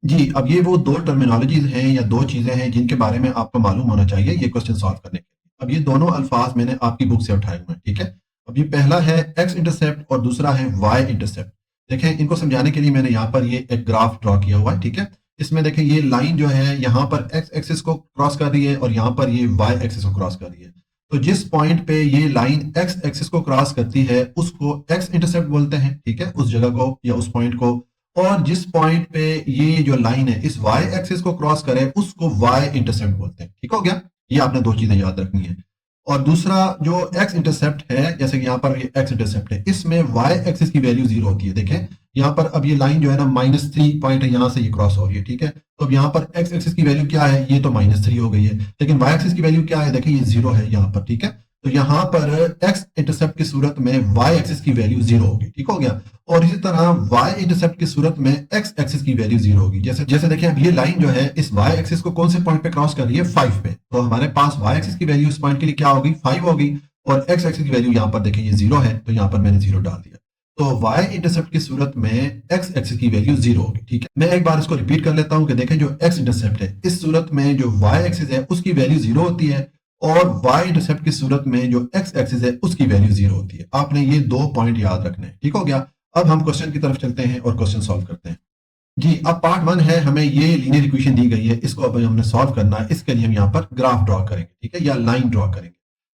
A: जी, अब ये वो 2 टर्मिनोलॉजीज हैं या 2 चीजें हैं जिनके बारे में आपको मालूम होना चाहिए ये क्वेश्चन सॉल्व करने के लिए। अब ये दोनों अल्फाज मैंने आपकी बुक से उठाए हुए हैं, ठीक है। अब ये पहला है एक्स इंटरसेप्ट और दूसरा है वाई इंटरसेप्ट। देखें, इनको समझाने के लिए मैंने यहाँ पर ये एक ग्राफ ड्रॉ किया हुआ है, ठीक है। इसमें देखें ये लाइन जो है यहाँ पर एक्स एक्सिस को क्रॉस कर रही है और यहाँ पर ये वाई एक्सिस को क्रॉस कर रही है। तो जिस पॉइंट पे ये लाइन एक्स एक्सिस को क्रॉस करती है उसको एक्स इंटरसेप्ट बोलते हैं, ठीक है, उस जगह को या उस पॉइंट को। और जिस पॉइंट पे ये जो लाइन है इस वाई एक्सिस को क्रॉस करे उसको वाई इंटरसेप्ट बोलते हैं, ठीक हो गया। ये आपने दो चीजें याद रखनी है। और दूसरा जो एक्स इंटरसेप्ट है, जैसे कि यहाँ पर ये एक्स इंटरसेप्ट है, इसमें वाई एक्सिस की वैल्यू 0 होती है। देखें यहाँ पर अब ये लाइन जो है ना -3 पॉइंट है, यहाँ से ये क्रॉस हो रही है, ठीक है। तो अब यहाँ पर एक्स एक्सिस की वैल्यू क्या है, ये तो -3 हो गई है, लेकिन वाई एक्सिस की वैल्यू क्या है, देखें ये 0 है यहाँ पर, ठीक है। तो यहाँ पर एक्स इंटरसेप्ट की सूरत में वाई एक्सिस की वैल्यू 0 होगी, ठीक हो गया। और इसी तरह वाई इंटरसेप्ट की सूरत में एक्स एक्सिस की वैल्यू 0 होगी। जैसे जैसे देखिए अब ये लाइन जो है इस वाई एक्सिस को कौन से पॉइंट पे क्रॉस कर रही है, 5 पे। तो हमारे पास वाई एक्सिस की वैल्यू इस पॉइंट के लिए क्या होगी, 5 होगी। और एक्स एक्सिस की वैल्यू यहाँ पर देखिए ये 0 है, तो यहाँ पर मैंने 0 डाल दिया। तो वाई इंटरसेप्ट की सूरत में एक्स एक्सिस की वैल्यू 0 होगी, ठीक है। मैं एक बार इसको रिपीट कर लेता हूं कि देखें जो एक्स इंटरसेप्ट है इस सूरत में जो वाई एक्सिस है उसकी वैल्यू 0 होती है, और वाई इंटरसेप्ट की सूरत में जो एक्स एक्सिस है उसकी वैल्यू 0 होती है। आपने ये दो पॉइंट याद रखने हैं, ठीक हो गया। अब हम क्वेश्चन की तरफ चलते हैं और क्वेश्चन सॉल्व करते हैं। जी, अब पार्ट 1 है, हमें ये लीनियर इक्वेशन दी गई है, इसको अब हमने सॉल्व करना है। इसके लिए हम यहाँ पर ग्राफ ड्रॉ करेंगे, ठीक है, या लाइन ड्रॉ करेंगे।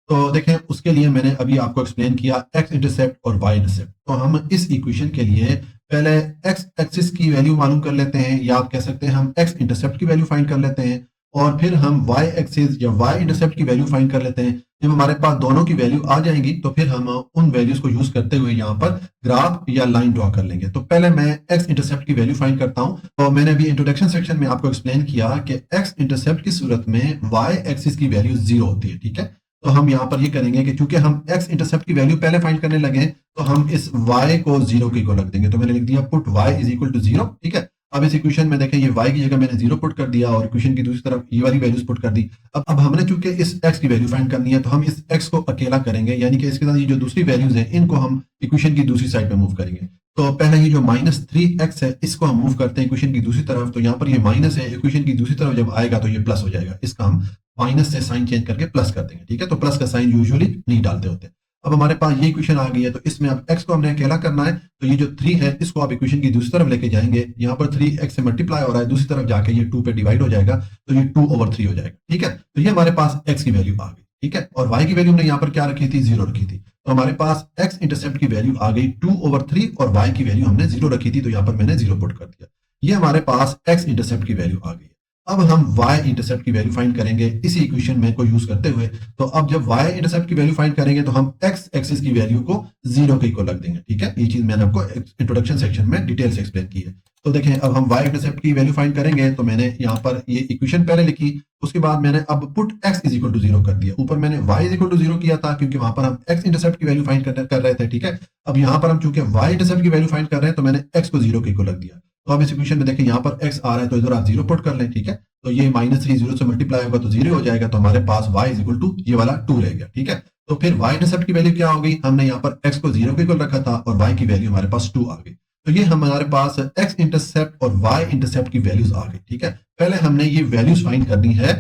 A: तो देखें उसके लिए मैंने अभी आपको एक्सप्लेन किया एक्स इंटरसेप्ट और वाई इंटरसेप्ट। तो हम इस इक्वेशन के लिए पहले एक्स एक्सिस की वैल्यू मालूम कर लेते हैं, या आप कह सकते हैं हम एक्स इंटरसेप्ट की वैल्यू फाइंड कर लेते हैं, और फिर हम वाई एक्सिस या वाई इंटरसेप्ट की वैल्यू फाइंड कर लेते हैं। जब हमारे पास दोनों की वैल्यू आ जाएंगी तो फिर हम उन वैल्यूज को यूज करते हुए यहाँ पर ग्राफ या लाइन ड्रॉ कर लेंगे। तो पहले मैं एक्स इंटरसेप्ट की वैल्यू फाइंड करता हूँ। तो मैंने अभी इंट्रोडक्शन सेक्शन में आपको एक्सप्लेन किया कि एक्स इंटरसेप्ट की सूरत में वाई एक्सिस की वैल्यू 0 होती है, ठीक है। तो हम यहाँ पर ये करेंगे कि चूंकि हम एक्स इंटरसेप्ट की वैल्यू पहले फाइंड करने लगे तो हम इस y को 0 के इक्वल रख देंगे। तो मैंने लिख दिया put y is equal to 0, ठीक है। अब इस इक्वेशन में देखें ये y की जगह मैंने 0 पुट कर दिया और इक्वेशन की दूसरी तरफ ये वाली वैल्यूज पुट कर दी। अब हमने चूंकि इस x की वैल्यू फाइंड करनी है तो हम इस x को अकेला करेंगे, यानी कि इसके साथ ये जो दूसरी वैल्यूज हैं इनको हम इक्वेशन की दूसरी साइड पे मूव करेंगे। तो पहले ये जो -3x है इसको हम मूव करते हैं इक्वेशन की दूसरी तरफ। तो यहाँ पर ये माइनस है, इक्वेशन की दूसरी तरफ जब आएगा तो ये प्लस हो जाएगा। इसका हम माइनस से साइन चेंज करके प्लस कर देंगे, ठीक है। तो प्लस का साइन यूजुअली नहीं डालते होते। अब हमारे पास ये इक्वेशन आ गई है, तो इसमें अब x को हमने अकेला करना है। तो ये जो 3 है इसको आप इक्वेशन की दूसरी तरफ लेके जाएंगे। यहाँ पर 3x से मल्टीप्लाई हो रहा है, दूसरी तरफ जाके ये 2 पे डिवाइड हो जाएगा, तो ये 2/3 हो जाएगा, ठीक है। तो ये हमारे पास x की वैल्यू आ गई, ठीक है। और y की वैल्यू हमने यहाँ पर क्या रखी थी, 0 रखी थी। तो हमारे पास x इंटरसेप्ट की वैल्यू आ गई 2/3 और y की वैल्यू हमने 0 रखी थी, तो यहाँ पर मैंने 0 पुट कर दिया। ये हमारे पास x इंटरसेप्ट की वैल्यू आ गई। अब हम y इंटरसेप्ट की वैल्यू फाइंड करेंगे इसी इक्वेशन में को यूज करते हुए। तो अब जब y इंटरसेप्ट की वैल्यू फाइंड करेंगे तो हम x एक्सिस की वैल्यू को 0 के इक्वल रख देंगे, ठीक है। ये चीज मैंने आपको इंट्रोडक्शन सेक्शन में डिटेल से एक्सप्लेन की है। तो देखें अब हम y इंटरसेप्ट की वैल्यू फाइंड करेंगे। तो मैंने यहाँ पर ये इक्वेशन पहले लिखी, उसके बाद मैंने अब put x is equal to 0 कर दिया। ऊपर मैंने y इज इक्वल टू 0 किया था क्योंकि वहां पर हम x इंटरसेप्ट की वैल्यू फाइंड कर रहे थे, ठीक है। अब यहाँ पर हम चूंकि y इंटरसेप्ट की वैल्यू फाइंड कर रहे हैं तो मैंने x को 0 के इक्वल रख दिया। तो अब इस इक्वेशन में देखें यहाँ पर x आ रहा है तो इधर आप 0 पुट कर लें, ठीक है। तो ये -3 0 से मल्टीप्लाई होगा तो 0 हो जाएगा। तो हमारे पास y इज इक्वल टू ये वाला 2 रह गया, ठीक है। तो फिर y इंटरसेप्ट की वैल्यू क्या हो गई, हमने यहाँ पर x को 0 के इक्वल रखा था और y की वैल्यू हमारे पास 2 आ गई। तो ये हमारे पास x इंटरसेप्ट और y इंटरसेप्ट की वैल्यूज आ गई, ठीक है। पहले हमने ये वैल्यूज फाइंड करनी है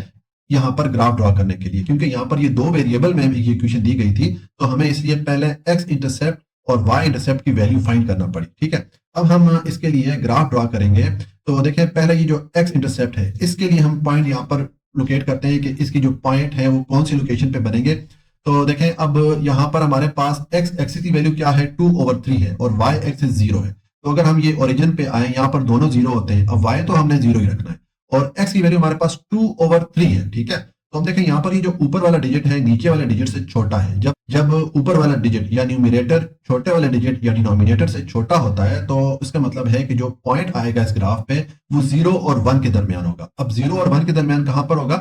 A: यहाँ पर ग्राफ ड्रॉ करने के लिए, क्योंकि यहाँ पर ये दो वेरिएबल में ये इक्वेशन दी गई थी, तो हमें इसलिए पहले x इंटरसेप्ट और y इंटरसेप्ट की वैल्यू फाइंड करना पड़ी, ठीक है। अब हम इसके लिए ग्राफ ड्रॉ करेंगे। तो देखिए पहले ये जो x इंटरसेप्ट है इसके लिए हम पॉइंट यहाँ पर लोकेट करते हैं कि इसकी जो पॉइंट है वो कौन सी लोकेशन पे बनेंगे। तो देखें अब यहाँ पर हमारे पास x एक्सिस की वैल्यू क्या है, 2/3 है और y एक्सिस 0 है। तो अगर हम ये ओरिजिन पे आए, यहाँ पर दोनों 0 होते हैं। अब y तो हमने 0 ही रखना है और x की वैल्यू हमारे पास 2/3 है, ठीक है। तो हम देखें यहाँ पर ये जो ऊपर वाला डिजिट है नीचे वाले डिजिट से छोटा है। जब ऊपर वाला डिजिट या न्यूमरेटर छोटे वाले डिजिट या डिनोमिनेटर से छोटा होता है तो इसका मतलब है कि जो पॉइंट आएगा इस ग्राफ पे वो 0 और 1 के दरमियान होगा। अब 0 और 1 के दरमियान कहां पर होगा,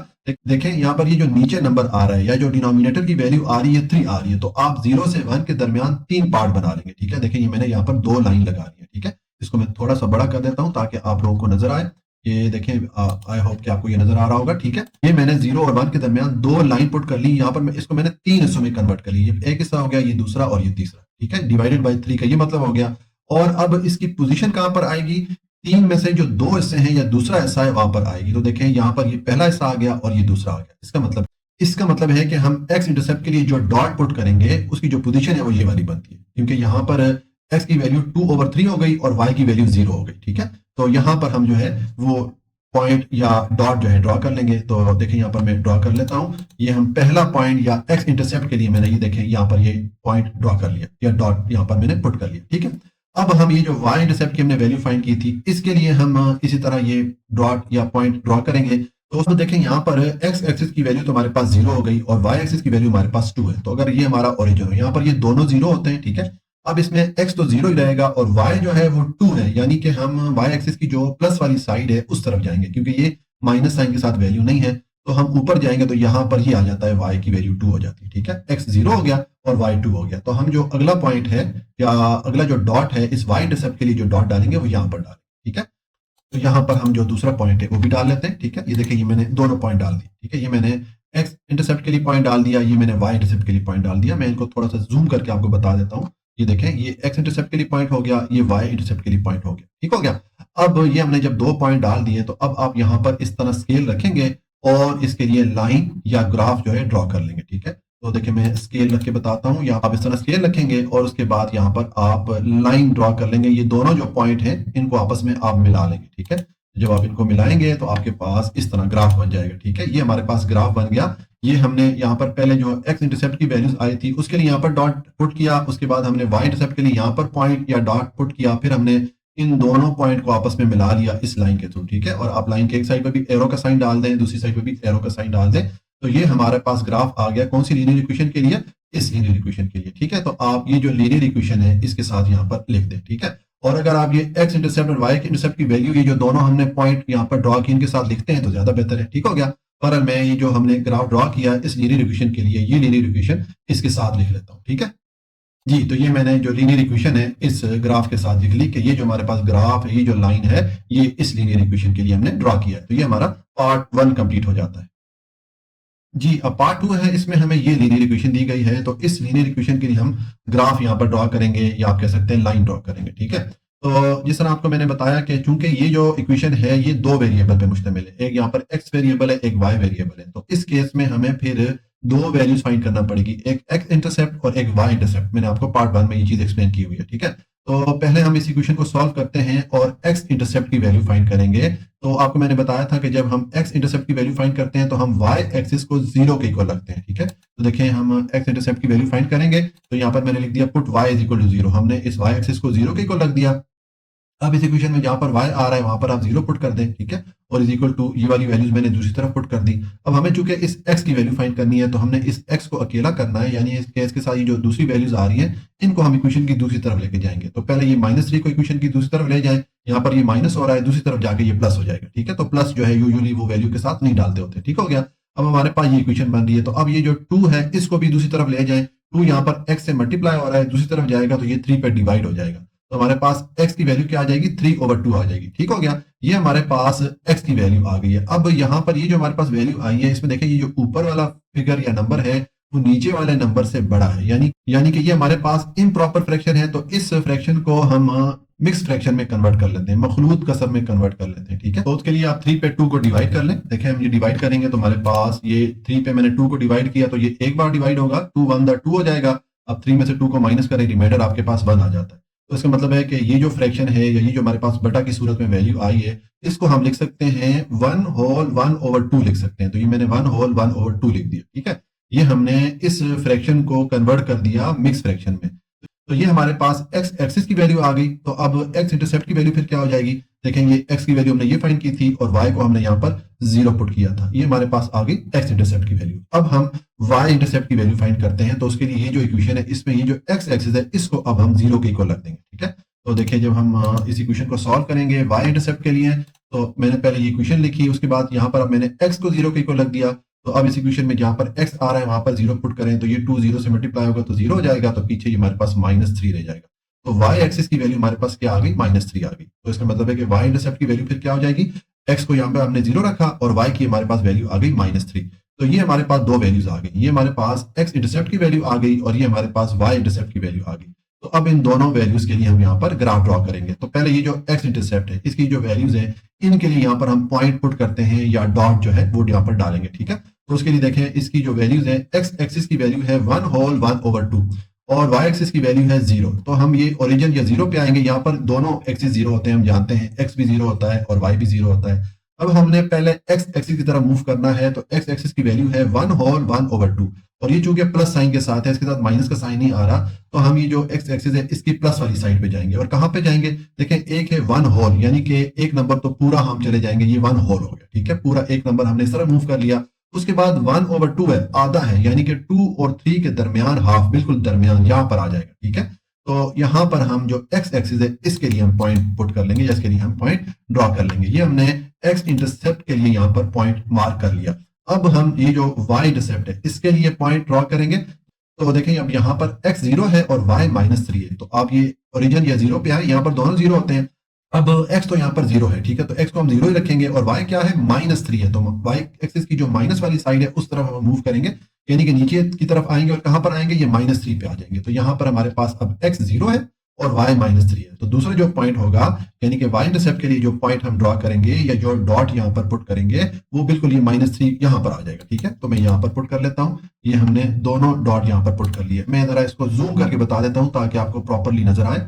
A: देखें यहाँ पर ये जो नीचे नंबर आ रहा है या जो डिनोमिनेटर की वैल्यू आ रही है 3 आ रही है, तो आप 0 से 1 के दरमियान 3 पार्ट बना लेंगे, ठीक है। देखें ये मैंने यहाँ पर 2 लाइन लगा दी है, ठीक है। इसको मैं थोड़ा सा बड़ा कर देता हूं ताकि आप लोगों को नजर आए। ये देखें, आई होप कि आपको ये नजर आ रहा होगा, ठीक है। ये मैंने 0 और 1 के दरमियान 2 लाइन पुट कर ली। यहाँ पर मैं इसको मैंने 3 हिस्सों में कन्वर्ट कर ली। ये एक हिस्सा हो गया, ये दूसरा और ये तीसरा, ठीक है। डिवाइडेड बाय 3 का ये मतलब हो गया। और अब इसकी पोजीशन कहां पर आएगी, 3 में से जो 2 हिस्से हैं या दूसरा हिस्सा है वहां पर आएगी। तो देखें यहाँ पर ये पहला हिस्सा आ गया और ये दूसरा आ गया। इसका मतलब इसका मतलब है कि हम एक्स इंटरसेप्ट के लिए जो डॉट पुट करेंगे उसकी जो पोजीशन है वो ये वाली बनती है, क्योंकि यहाँ पर एक्स की वैल्यू 2/3 हो गई और वाई की वैल्यू 0 हो गई। ठीक है, तो यहाँ पर हम जो है वो पॉइंट या डॉट जो है ड्रॉ कर लेंगे। तो देखें यहाँ पर मैं ड्रॉ कर लेता हूँ। ये हम पहला पॉइंट या एक्स इंटरसेप्ट के लिए मैंने ये देखें यहाँ पर ये पॉइंट ड्रॉ कर लिया या डॉट यहाँ पर मैंने पुट कर लिया। ठीक है, अब हम ये जो वाई इंटरसेप्ट की हमने वैल्यू फाइंड की थी इसके लिए हम इसी तरह ये डॉट या पॉइंट ड्रॉ करेंगे। तो उसमें देखें यहाँ पर एक्स एक्सिस की वैल्यू तो हमारे पास 0 हो गई और वाई एक्सिस की वैल्यू हमारे पास 2 है। तो अगर ये हमारा ओरिजिन हो, यहाँ पर ये दोनों 0 होते हैं। ठीक है, अब इसमें x तो 0 ही रहेगा और y जो है वो 2 है, यानी कि हम y एक्सिस की जो प्लस वाली साइड है उस तरफ जाएंगे, क्योंकि ये माइनस साइन के साथ वैल्यू नहीं है। तो हम ऊपर जाएंगे तो यहाँ पर ही आ जाता है y की वैल्यू 2 हो जाती है। ठीक है, x 0 हो गया और y 2 हो गया। तो हम जो अगला पॉइंट है या अगला जो डॉट है इस y इंटरसेप्ट के लिए जो डॉट डालेंगे वो यहाँ पर डालेंगे। ठीक है, तो यहाँ पर हम जो दूसरा पॉइंट है वो भी डाल लेते हैं। ठीक है, ये देखिए ये मैंने दोनों पॉइंट डाल दिए। ठीक है, ये मैंने एक्स इंटरसेप्ट के लिए पॉइंट डाल दिया, ये मैंने वाई इंटरसेप्ट के लिए पॉइंट डाल दिया। मैं इनको थोड़ा सा जूम करके आपको बता देता हूँ। ये देखें, ये एक्स इंटरसेप्ट के लिए पॉइंट हो गया, ये वाई इंटरसेप्ट के लिए पॉइंट हो गया। ठीक हो गया। अब ये हमने जब 2 पॉइंट डाल दिए तो अब आप यहाँ पर इस तरह स्केल रखेंगे और इसके लिए लाइन या ग्राफ जो है ड्रॉ कर लेंगे। ठीक है, तो देखिए मैं स्केल रख के बताता हूँ। यहाँ आप इस तरह स्केल रखेंगे और उसके बाद यहाँ पर आप लाइन ड्रॉ कर लेंगे। ये दोनों जो पॉइंट हैं इनको आपस में आप मिला लेंगे। ठीक है, जब आप इनको मिलाएंगे तो आपके पास इस तरह ग्राफ बन जाएगा। ठीक है, ये हमारे पास ग्राफ बन गया। ये हमने यहाँ पर पहले जो एक्स इंटरसेप्ट की वैल्यूज आई थी उसके लिए यहाँ पर डॉट पुट किया, उसके बाद हमने वाई इंटरसेप्ट के लिए यहाँ पर पॉइंट या डॉट पुट किया, फिर हमने इन दोनों पॉइंट को आपस में मिला लिया इस लाइन के थ्रू। ठीक है, और आप लाइन के एक साइड पे भी एरो का साइन डाल दें, दूसरी साइड पे भी एरो का साइन डाल दें, तो ये हमारे पास ग्राफ आ गया। कौन सी लीनियर इक्वेशन के लिए? इस लीनियर इक्वेशन के लिए। ठीक है, तो आप ये जो लीनियर इक्वेशन है इसके साथ यहाँ पर लिख दें। ठीक है, और अगर आप ये एक्स इंटरसेप्ट और वाई के इंटरसेप्ट की वैल्यू ये जो दोनों हमने पॉइंट यहाँ पर ड्रॉ किए इनके साथ लिखते हैं तो ज्यादा बेहतर है। ठीक हो गया। पर मैं ये जो हमने ग्राफ ड्रॉ किया इस लीनियर इक्वेशन के लिए, ये लीनियर इक्वेशन इसके साथ लिख लेता हूँ। ठीक है जी, तो ये मैंने जो लीनियर इक्वेशन है इस ग्राफ के साथ लिख ली कि ये जो हमारे पास ग्राफ है, ये जो लाइन है, ये इस लीनियर इक्वेशन के लिए हमने ड्रॉ किया है। तो ये हमारा पार्ट 1 कंप्लीट हो जाता है। जी, अब पार्ट 2 है, इसमें हमें ये लीनियर इक्वेशन दी गई है। तो इस लीनियर इक्वेशन के लिए हम ग्राफ यहाँ पर ड्रॉ करेंगे या आप कह सकते हैं लाइन ड्रॉ करेंगे। ठीक है, तो जिस तरह आपको मैंने बताया कि चूंकि ये जो इक्वेशन है ये 2 वेरिएबल पे मुश्तमिल है, एक यहाँ पर x वेरिएबल है, एक y वेरिएबल है। तो इस केस में हमें फिर 2 वैल्यूज फाइंड करना पड़ेगी, एक x इंटरसेप्ट और एक y इंटरसेप्ट। मैंने आपको पार्ट 1 में ये चीज एक्सप्लेन की हुई है। ठीक है, तो पहले हम इस इक्वेशन को सॉल्व करते हैं और x इंटरसेप्ट की वैल्यू फाइंड करेंगे। तो आपको मैंने बताया था कि जब हम x इंटरसेप्ट की वैल्यू फाइंड करते हैं तो हम y एक्सिस को 0 के इक्वल रखते हैं। ठीक है, तो देखिए हम x इंटरसेप्ट की वैल्यू फाइंड करेंगे तो यहाँ पर मैंने लिख दिया put y is equal to 0। हमने इस y एक्सिस को 0 के इक्वल रख दिया। अब इस इक्वेशन में जहां पर y आ रहा है वहां पर आप 0 पुट कर दें। ठीक है, और इज इक्वल टू ये वाली वैल्यूज मैंने दूसरी तरफ पुट कर दी। अब हमें चूंकि इस x की वैल्यू फाइंड करनी है तो हमने इस x को अकेला करना है, यानी इस केस के साथ ये जो दूसरी वैल्यूज आ रही हैं इनको हम इक्वेशन की दूसरी तरफ लेके जाएंगे। तो पहले ये -3 को इक्वेशन की दूसरी तरफ ले जाए, यहाँ पर ये माइनस हो रहा है, दूसरी तरफ जाके ये प्लस हो जाएगा। ठीक है, तो प्लस जो है यूजुअली वो वैल्यू के साथ नहीं डालते होते। ठीक हो गया। अब हमारे पास ये इक्वेशन बन रही है, तो अब ये जो 2 है इसको भी दूसरी तरफ ले जाए। 2 यहाँ पर x से मल्टीप्लाई हो रहा है, दूसरी तरफ जाएगा तो ये 3 पे डिवाइड हो जाएगा। तो हमारे पास x की वैल्यू क्या आ जाएगी? 3/2 आ जाएगी। ठीक हो गया, ये हमारे पास x की वैल्यू आ गई है। अब यहाँ पर ये जो हमारे पास वैल्यू आई है इसमें देखें ये जो ऊपर वाला फिगर या नंबर है वो नीचे वाले नंबर से बड़ा है, यानी कि ये हमारे पास इम्प्रॉपर फ्रैक्शन है। तो इस फ्रैक्शन को हम मिक्स फ्रैक्शन में कन्वर्ट कर लेते हैं, मखलूत कसर में कन्वर्ट कर लेते हैं। ठीक है, तो उसके लिए आप 3 पे 2 को डिवाइड कर लें। देखें हम ये डिवाइड करेंगे तो हमारे पास ये 3 पे मैंने 2 को डिवाइड किया तो ये एक बार डिवाइड होगा, 2 1 2 हो जाएगा। अब 3 में से 2 को माइनस करें, रिमाइंडर आपके पास 1 आ जाता है। तो इसका मतलब है कि ये जो फ्रैक्शन है या ये जो हमारे पास बटा की सूरत में वैल्यू आई है इसको हम लिख सकते हैं 1 होल 1/2 लिख सकते हैं। तो ये मैंने 1 होल 1/2 लिख दिया। ठीक है, ये हमने इस फ्रैक्शन को कन्वर्ट कर दिया मिक्स फ्रैक्शन में। तो ये हमारे पास x एक्सिस की वैल्यू आ गई। तो अब x इंटरसेप्ट की वैल्यू फिर क्या हो जाएगी? देखेंगे x की वैल्यू हमने ये फाइंड की थी और y को हमने यहाँ पर 0 पुट किया था। ये हमारे पास आ गई x इंटरसेप्ट की वैल्यू। अब हम y इंटरसेप्ट की वैल्यू फाइंड करते हैं। तो उसके लिए ये जो इक्वेशन है इसमें ये जो x एक्सिस है इसको अब हम 0 के इक्वल रख देंगे। ठीक है, तो देखिए जब हम इस इक्वेशन को सॉल्व करेंगे y इंटरसेप्ट के लिए तो मैंने पहले ये इक्वेशन लिखी, उसके बाद यहाँ पर अब मैंने x को 0 के इक्वल रख दिया। तो अब इस इक्वेशन में जहां पर x आ रहा है वहां पर 0 पुट करें तो ये 2 0 से मल्टीप्लाई होगा तो 0 हो जाएगा। तो पीछे हमारे पास -3 रह जाएगा। तो y एक्सिस की वैल्यू हमारे पास क्या आ गई? -3 आ गई। तो इसका मतलब है कि y इंटरसेप्ट की वैल्यू फिर क्या हो जाएगी? x को यहाँ पे हमने 0 रखा और y की हमारे पास वैल्यू आ गई -3। तो ये हमारे पास 2 वैल्यूज आ गई, ये हमारे पास x इंटरसेप्ट की वैल्यू आ गई और ये हमारे पास y इंटरसेप्ट की वैल्यू आ गई। तो अब इन दोनों वैल्यूज के लिए हम यहाँ पर ग्राफ ड्रॉ करेंगे। तो पहले ये जो x इंटरसेप्ट है इसकी जो वैल्यूज है इनके लिए यहाँ पर हम पॉइंट पुट करते हैं या डॉट जो है वो यहाँ पर डालेंगे। ठीक है, तो उसके लिए देखें इसकी जो वैल्यूज है, एक्स एक्सिस की वैल्यू है 1/1/2 और वाई एक्सिस की वैल्यू है 0। तो हम ये ओरिजिन या 0 पे आएंगे। यहाँ पर दोनों एक्सिस 0 होते हैं, हम जानते हैं एक्स भी 0 होता है और वाई भी 0 होता है। अब हमने पहले एक्स एक्सिस की तरफ मूव करना है, तो एक्स एक्सिस की वैल्यू है 1/1/2 और ये चूंकि प्लस साइन के साथ है, इसके साथ माइनस का साइन नहीं आ रहा, तो हम ये जो एक्स एक्सिस है इसकी प्लस वाली साइड पे जाएंगे। और कहां पे जाएंगे, देखें एक है 1 होल, यानी कि एक नंबर तो पूरा हम चले जाएंगे, ये 1 होल हो गया, ठीक है, पूरा एक नंबर हमने इस तरह मूव कर लिया। उसके बाद 1/2 है, आधा है, यानी कि 2 और 3 के दरमियान, हाफ बिल्कुल दरमियान यहां पर आ जाएगा, ठीक है। तो यहां पर हम जो एक्स एक्सिस है इसके लिए हम पॉइंट पुट कर लेंगे, इसके लिए हम पॉइंट ड्रॉ कर लेंगे। ये हमने एक्स इंटरसेप्ट के लिए यहाँ पर पॉइंट मार्क कर लिया। अब हम ये जो वाई इंटरसेप्ट है इसके लिए पॉइंट ड्रॉ करेंगे। तो देखें अब यहाँ पर x 0 है और y -3 है, तो आप ये ओरिजिन या 0 पे आए, यहाँ पर दोनों 0 होते हैं। अब x तो यहाँ पर 0 है, ठीक है, तो x को हम 0 ही रखेंगे और y क्या है, -3 है, तो y एक्सिस की जो माइनस वाली साइड है उस तरफ हम मूव करेंगे, यानी कि नीचे की तरफ आएंगे और कहां पर आएंगे, ये -3 पे आ जाएंगे। तो यहाँ पर हमारे पास अब x 0 है और y -3 है। तो दूसरा जो पॉइंट होगा, यानी कि y इंटरसेप्ट के लिए जो पॉइंट हम ड्रॉ करेंगे या जो डॉट यहाँ पर पुट करेंगे, वो बिल्कुल ये -3 यहाँ पर आ जाएगा, ठीक है। तो मैं यहाँ पर पुट कर लेता हूँ, ये हमने दोनों डॉट यहाँ पर पुट कर लिए। मैं जरा इसको जूम करके बता देता हूँ ताकि आपको प्रॉपरली नजर आए।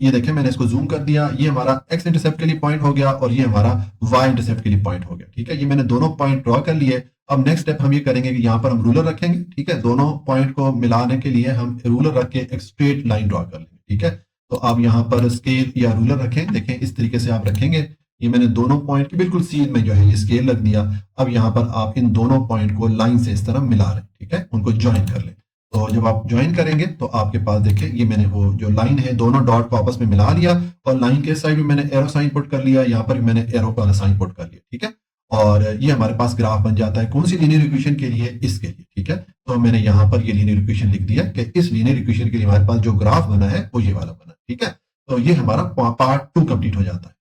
A: ये देखें मैंने इसको जूम कर दिया, ये हमारा एक्स इंटरसेप्ट के लिए पॉइंट हो गया और ये हमारा वाई इंटरसेप्ट के लिए पॉइंट हो गया, ठीक है। ये मैंने दोनों पॉइंट ड्रॉ कर लिए। अब नेक्स्ट स्टेप हम ये करेंगे कि यहाँ पर हम रूलर रखेंगे, ठीक है, दोनों पॉइंट को मिलाने के लिए हम रूलर रख के एक स्ट्रेट लाइन ड्रॉ कर लेंगे, ठीक है। तो आप यहाँ पर स्केल या रूलर रखें, देखें इस तरीके से आप रखेंगे। ये मैंने दोनों पॉइंट के बिल्कुल सीध में जो है ये स्केल रख दिया। अब यहाँ पर आप इन दोनों पॉइंट को लाइन से इस तरह मिला रहे, ठीक है, उनको ज्वाइन कर लें। तो जब आप ज्वाइन करेंगे तो आपके पास देखें ये मैंने वो जो लाइन है दोनों डॉट को आपस में मिला लिया और लाइन के साइड में मैंने एरो साइन पुट कर लिया, यहाँ पर भी मैंने एरो वाला साइन पुट कर लिया, ठीक है। और ये हमारे पास ग्राफ बन जाता है, कौन सी लीनियर इक्वेशन के लिए, इसके लिए, ठीक है। तो मैंने यहाँ पर ये लीनियर इक्वेशन लिख दिया कि इस लीनियर इक्वेशन के लिए हमारे पास जो ग्राफ बना है वो ये वाला बना, ठीक है। तो ये हमारा पार्ट 2 कंप्लीट हो जाता है।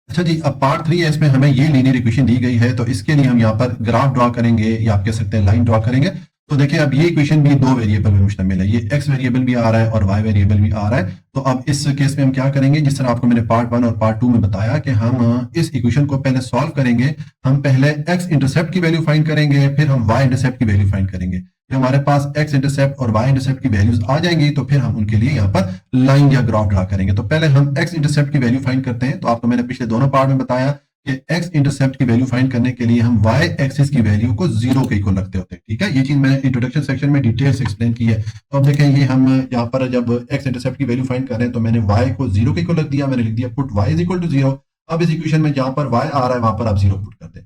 A: अच्छा जी, अब पार्ट 3 है, इसमें हमें ये लीनियर इक्वेशन दी गई है, तो इसके लिए हम यहाँ पर ग्राफ ड्रॉ करेंगे या आप कह सकते हैं लाइन ड्रॉ करेंगे। तो देखिए अब ये इक्वेशन भी दो वेरिएबल में मुश्तमिल है, ये x वेरिएबल भी आ रहा है और y वेरिएबल भी आ रहा है। तो अब इस केस में हम क्या करेंगे, जिस तरह आपको मैंने पार्ट 1 और पार्ट 2 में बताया कि हम इस इक्वेशन को पहले सॉल्व करेंगे। हम पहले x इंटरसेप्ट की वैल्यू फाइंड करेंगे, फिर हम y इंटरसेप्ट की वैल्यू फाइंड करेंगे। फिर हमारे पास x इंटरसेप्ट और y इंटरसेप्ट की वैल्यूज आ जाएंगी, तो फिर हम उनके लिए यहाँ पर लाइन या ग्राफ ड्रा करेंगे। तो पहले हम x इंटरसेप्ट की वैल्यू फाइंड करते हैं। तो आपको मैंने पिछले दोनों पार्ट में बताया कि x इंटरसेप्ट की वैल्यू फाइंड करने के लिए हम y एक्सिस की वैल्यू को 0 के इक्वल रखते होते हैं, ठीक है। ये चीज मैंने इंट्रोडक्शन सेक्शन में डिटेल से एक्सप्लेन की है। तो अब देखें ये हम यहाँ पर जब x इंटरसेप्ट की वैल्यू फाइंड कर रहे हैं तो मैंने y को 0 के इक्वल रख दिया, मैंने लिख दिया put y is equal to 0। अब इस इक्वेशन में जहां पर y आ रहा है वहां पर आप 0 पुट कर दें।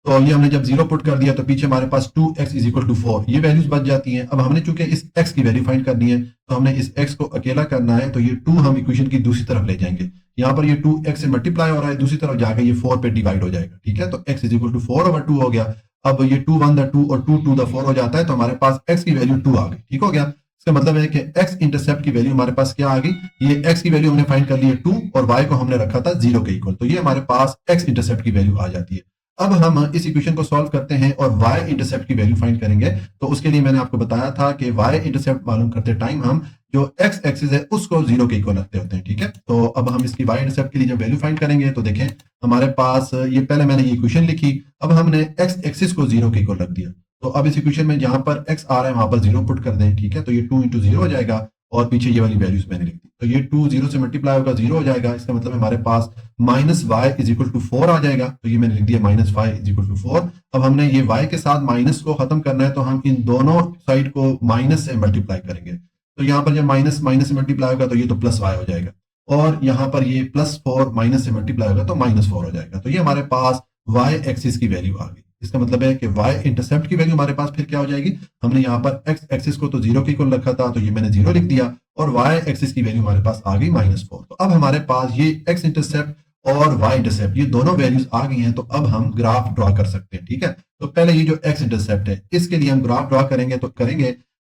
A: तो ये हमने जब 0 पुट कर दिया तो पीछे हमारे पास 2x इज इक्वल टू 4 ये वैल्यूज बच जाती हैं। अब हमने चूंकि इस x की वैल्यू फाइंड करनी है तो हमने इस x को अकेला करना है, तो ये 2 हम इक्वेशन की दूसरी तरफ ले जाएंगे। यहाँ पर ये 2x से मल्टीप्लाई हो रहा है, दूसरी तरफ जाकर ये 4 पे डिवाइड हो जाएगा, ठीक है। तो x इज इक्वल टू 4/2 हो गया। अब ये 2 1 2 और 2 2 4 हो जाता है, तो हमारे पास x की वैल्यू 2 आ गई, ठीक हो गया। इसका मतलब है कि x इंटरसेप्ट की वैल्यू हमारे पास क्या आ गई, ये x की वैल्यू हमने फाइंड कर ली है 2 और y को हमने रखा था 0 के इक्वल, तो ये हमारे पास x इंटरसेप्ट की वैल्यू आ जाती है। अब हम इस इक्वेशन को सॉल्व करते हैं और y इंटरसेप्ट की वैल्यू फाइंड करेंगे। तो उसके लिए मैंने आपको बताया था कि y इंटरसेप्ट मालूम करते टाइम हम जो x एक्सिस है उसको 0 के इक्वल रखते होते हैं, ठीक है। तो अब हम इसकी y इंटरसेप्ट के लिए जब वैल्यू फाइंड करेंगे तो देखें हमारे पास ये पहले मैंने ये इक्वेशन लिखी, अब हमने x एक्सिस को 0 के इक्वल रख दिया। तो अब इस इक्वेशन में जहां पर x आ रहा है वहां पर 0 पुट कर दें, ठीक है। तो ये 2 × 0 हो जाएगा और पीछे ये वाली वैल्यूज मैंने लिख दी, तो ये 2 0 से मल्टीप्लाई होगा 0 हो जाएगा। इसका मतलब हमारे पास -y इज इक्वल टू 4 आ जाएगा, तो ये मैंने लिख दिया -y इज इक्वल टू 4। अब हमने ये y के साथ माइनस को खत्म करना है, तो हम इन दोनों साइड को माइनस से मल्टीप्लाई करेंगे। तो यहाँ पर जब माइनस माइनस से मल्टीप्लाई होगा तो ये तो प्लस y हो जाएगा, और यहाँ पर ये +4 माइनस से मल्टीप्लाई होगा तो -4 हो जाएगा। तो ये हमारे पास y एक्सिस की वैल्यू आ गई। इसका मतलब है कि y इंटरसेप्ट की वैल्यू हमारे पास फिर क्या हो जाएगी, हमने यहाँ पर x एक्सिस को तो 0 के इक्वल रखा था, तो ये मैंने 0 लिख दिया, और y एक्सिस की वैल्यू हमारे पास आ गई -4। तो अब हमारे पास ये x इंटरसेप्ट और y इंटरसेप्ट ये दोनों वैल्यूज आ गई हैं, तो अब हम ग्राफ ड्रॉ कर सकते हैं, ठीक है। तो पहले ये जो x इंटरसेप्ट है इसके लिए हम ग्राफ ड्रॉ करेंगे, तो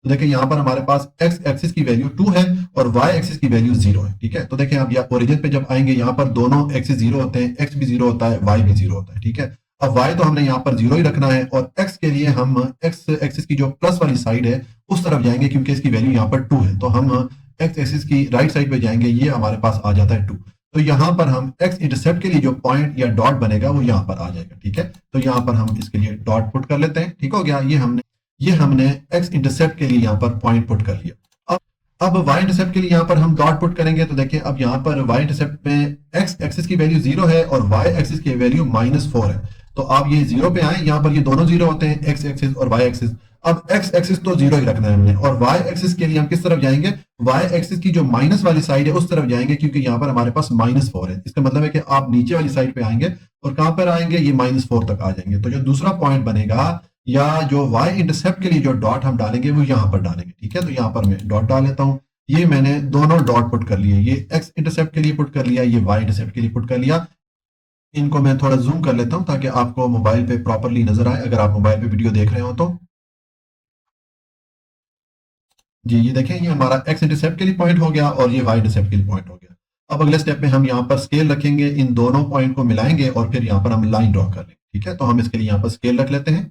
A: देखिए यहाँ पर हमारे पास x एक्सिस की वैल्यू 2 है और y एक्सिस की वैल्यू 0 है, ठीक है। तो देखें आप ओरिजिन पे जब आएंगे यहाँ पर दोनों एक्सिस 0 होते हैं, x भी 0 होता है, y भी 0 होता है, ठीक है। अब y तो हमने यहाँ पर 0 ही रखना है, और x के लिए हम x एक्सिस की जो प्लस वाली साइड है उस तरफ जाएंगे, क्योंकि इसकी वैल्यू यहाँ पर 2 है, तो हम x एक्सिस की राइट साइड पे जाएंगे, ये हमारे पास आ जाता है 2। तो यहाँ पर हम एक्स इंटरसेप्ट के लिए जो पॉइंट या डॉट बनेगा वो यहाँ पर आ जाएगा। ठीक है, तो यहाँ पर हम इसके लिए डॉट पुट कर लेते हैं। ठीक हो गया, ये हमने एक्स इंटरसेप्ट के लिए यहाँ पर पॉइंट पुट कर लिया। अब वाई इंटरसेप्ट के लिए यहाँ पर हम डॉट पुट करेंगे, तो देखिए अब यहाँ पर वाई इंटरसेप्ट में एक्स एक्सिस की वैल्यू 0 है और वाई एक्सिस की वैल्यू -4 है। तो आप ये 0 पे आए, यहाँ पर ये दोनों 0 होते हैं, एक्स एक्सिस और वाई एक्सिस। अब एक्स एक्सिस तो 0 ही रखना है हमने, और वाई एक्सिस के लिए हम किस तरफ जाएंगे, वाई एक्सिस की जो माइनस वाली साइड है उस तरफ जाएंगे, क्योंकि यहाँ पर हमारे पास -4 है। इसका मतलब है कि आप नीचे वाली साइड पे आएंगे और कहां पर आएंगे, ये -4 तक आ जाएंगे। तो जो दूसरा पॉइंट बनेगा या जो वाई इंटरसेप्ट के लिए जो डॉट हम डालेंगे वो यहाँ पर डालेंगे। ठीक है, तो यहाँ पर मैं डॉट डाल लेता हूँ। ये मैंने दोनों डॉट पुट कर लिए, ये एक्स इंटरसेप्ट के लिए पुट कर लिया, ये वाई इंटरसेप्ट के लिए पुट कर लिया। इनको मैं थोड़ा जूम कर लेता हूं ताकि आपको मोबाइल पे प्रॉपरली नजर आए, अगर आप मोबाइल पे वीडियो देख रहे हो तो। जी ये देखें, ये हमारा एक्स इंटरसेप्ट के लिए पॉइंट हो गया और ये वाई इंटरसेप्ट के लिए पॉइंट हो गया। अब अगले स्टेप में हम यहाँ पर स्केल रखेंगे, इन दोनों पॉइंट को मिलाएंगे और फिर यहाँ पर हम लाइन ड्रॉ कर लेंगे। ठीक है, तो हम इसके लिए यहाँ पर स्केल रख लेते हैं।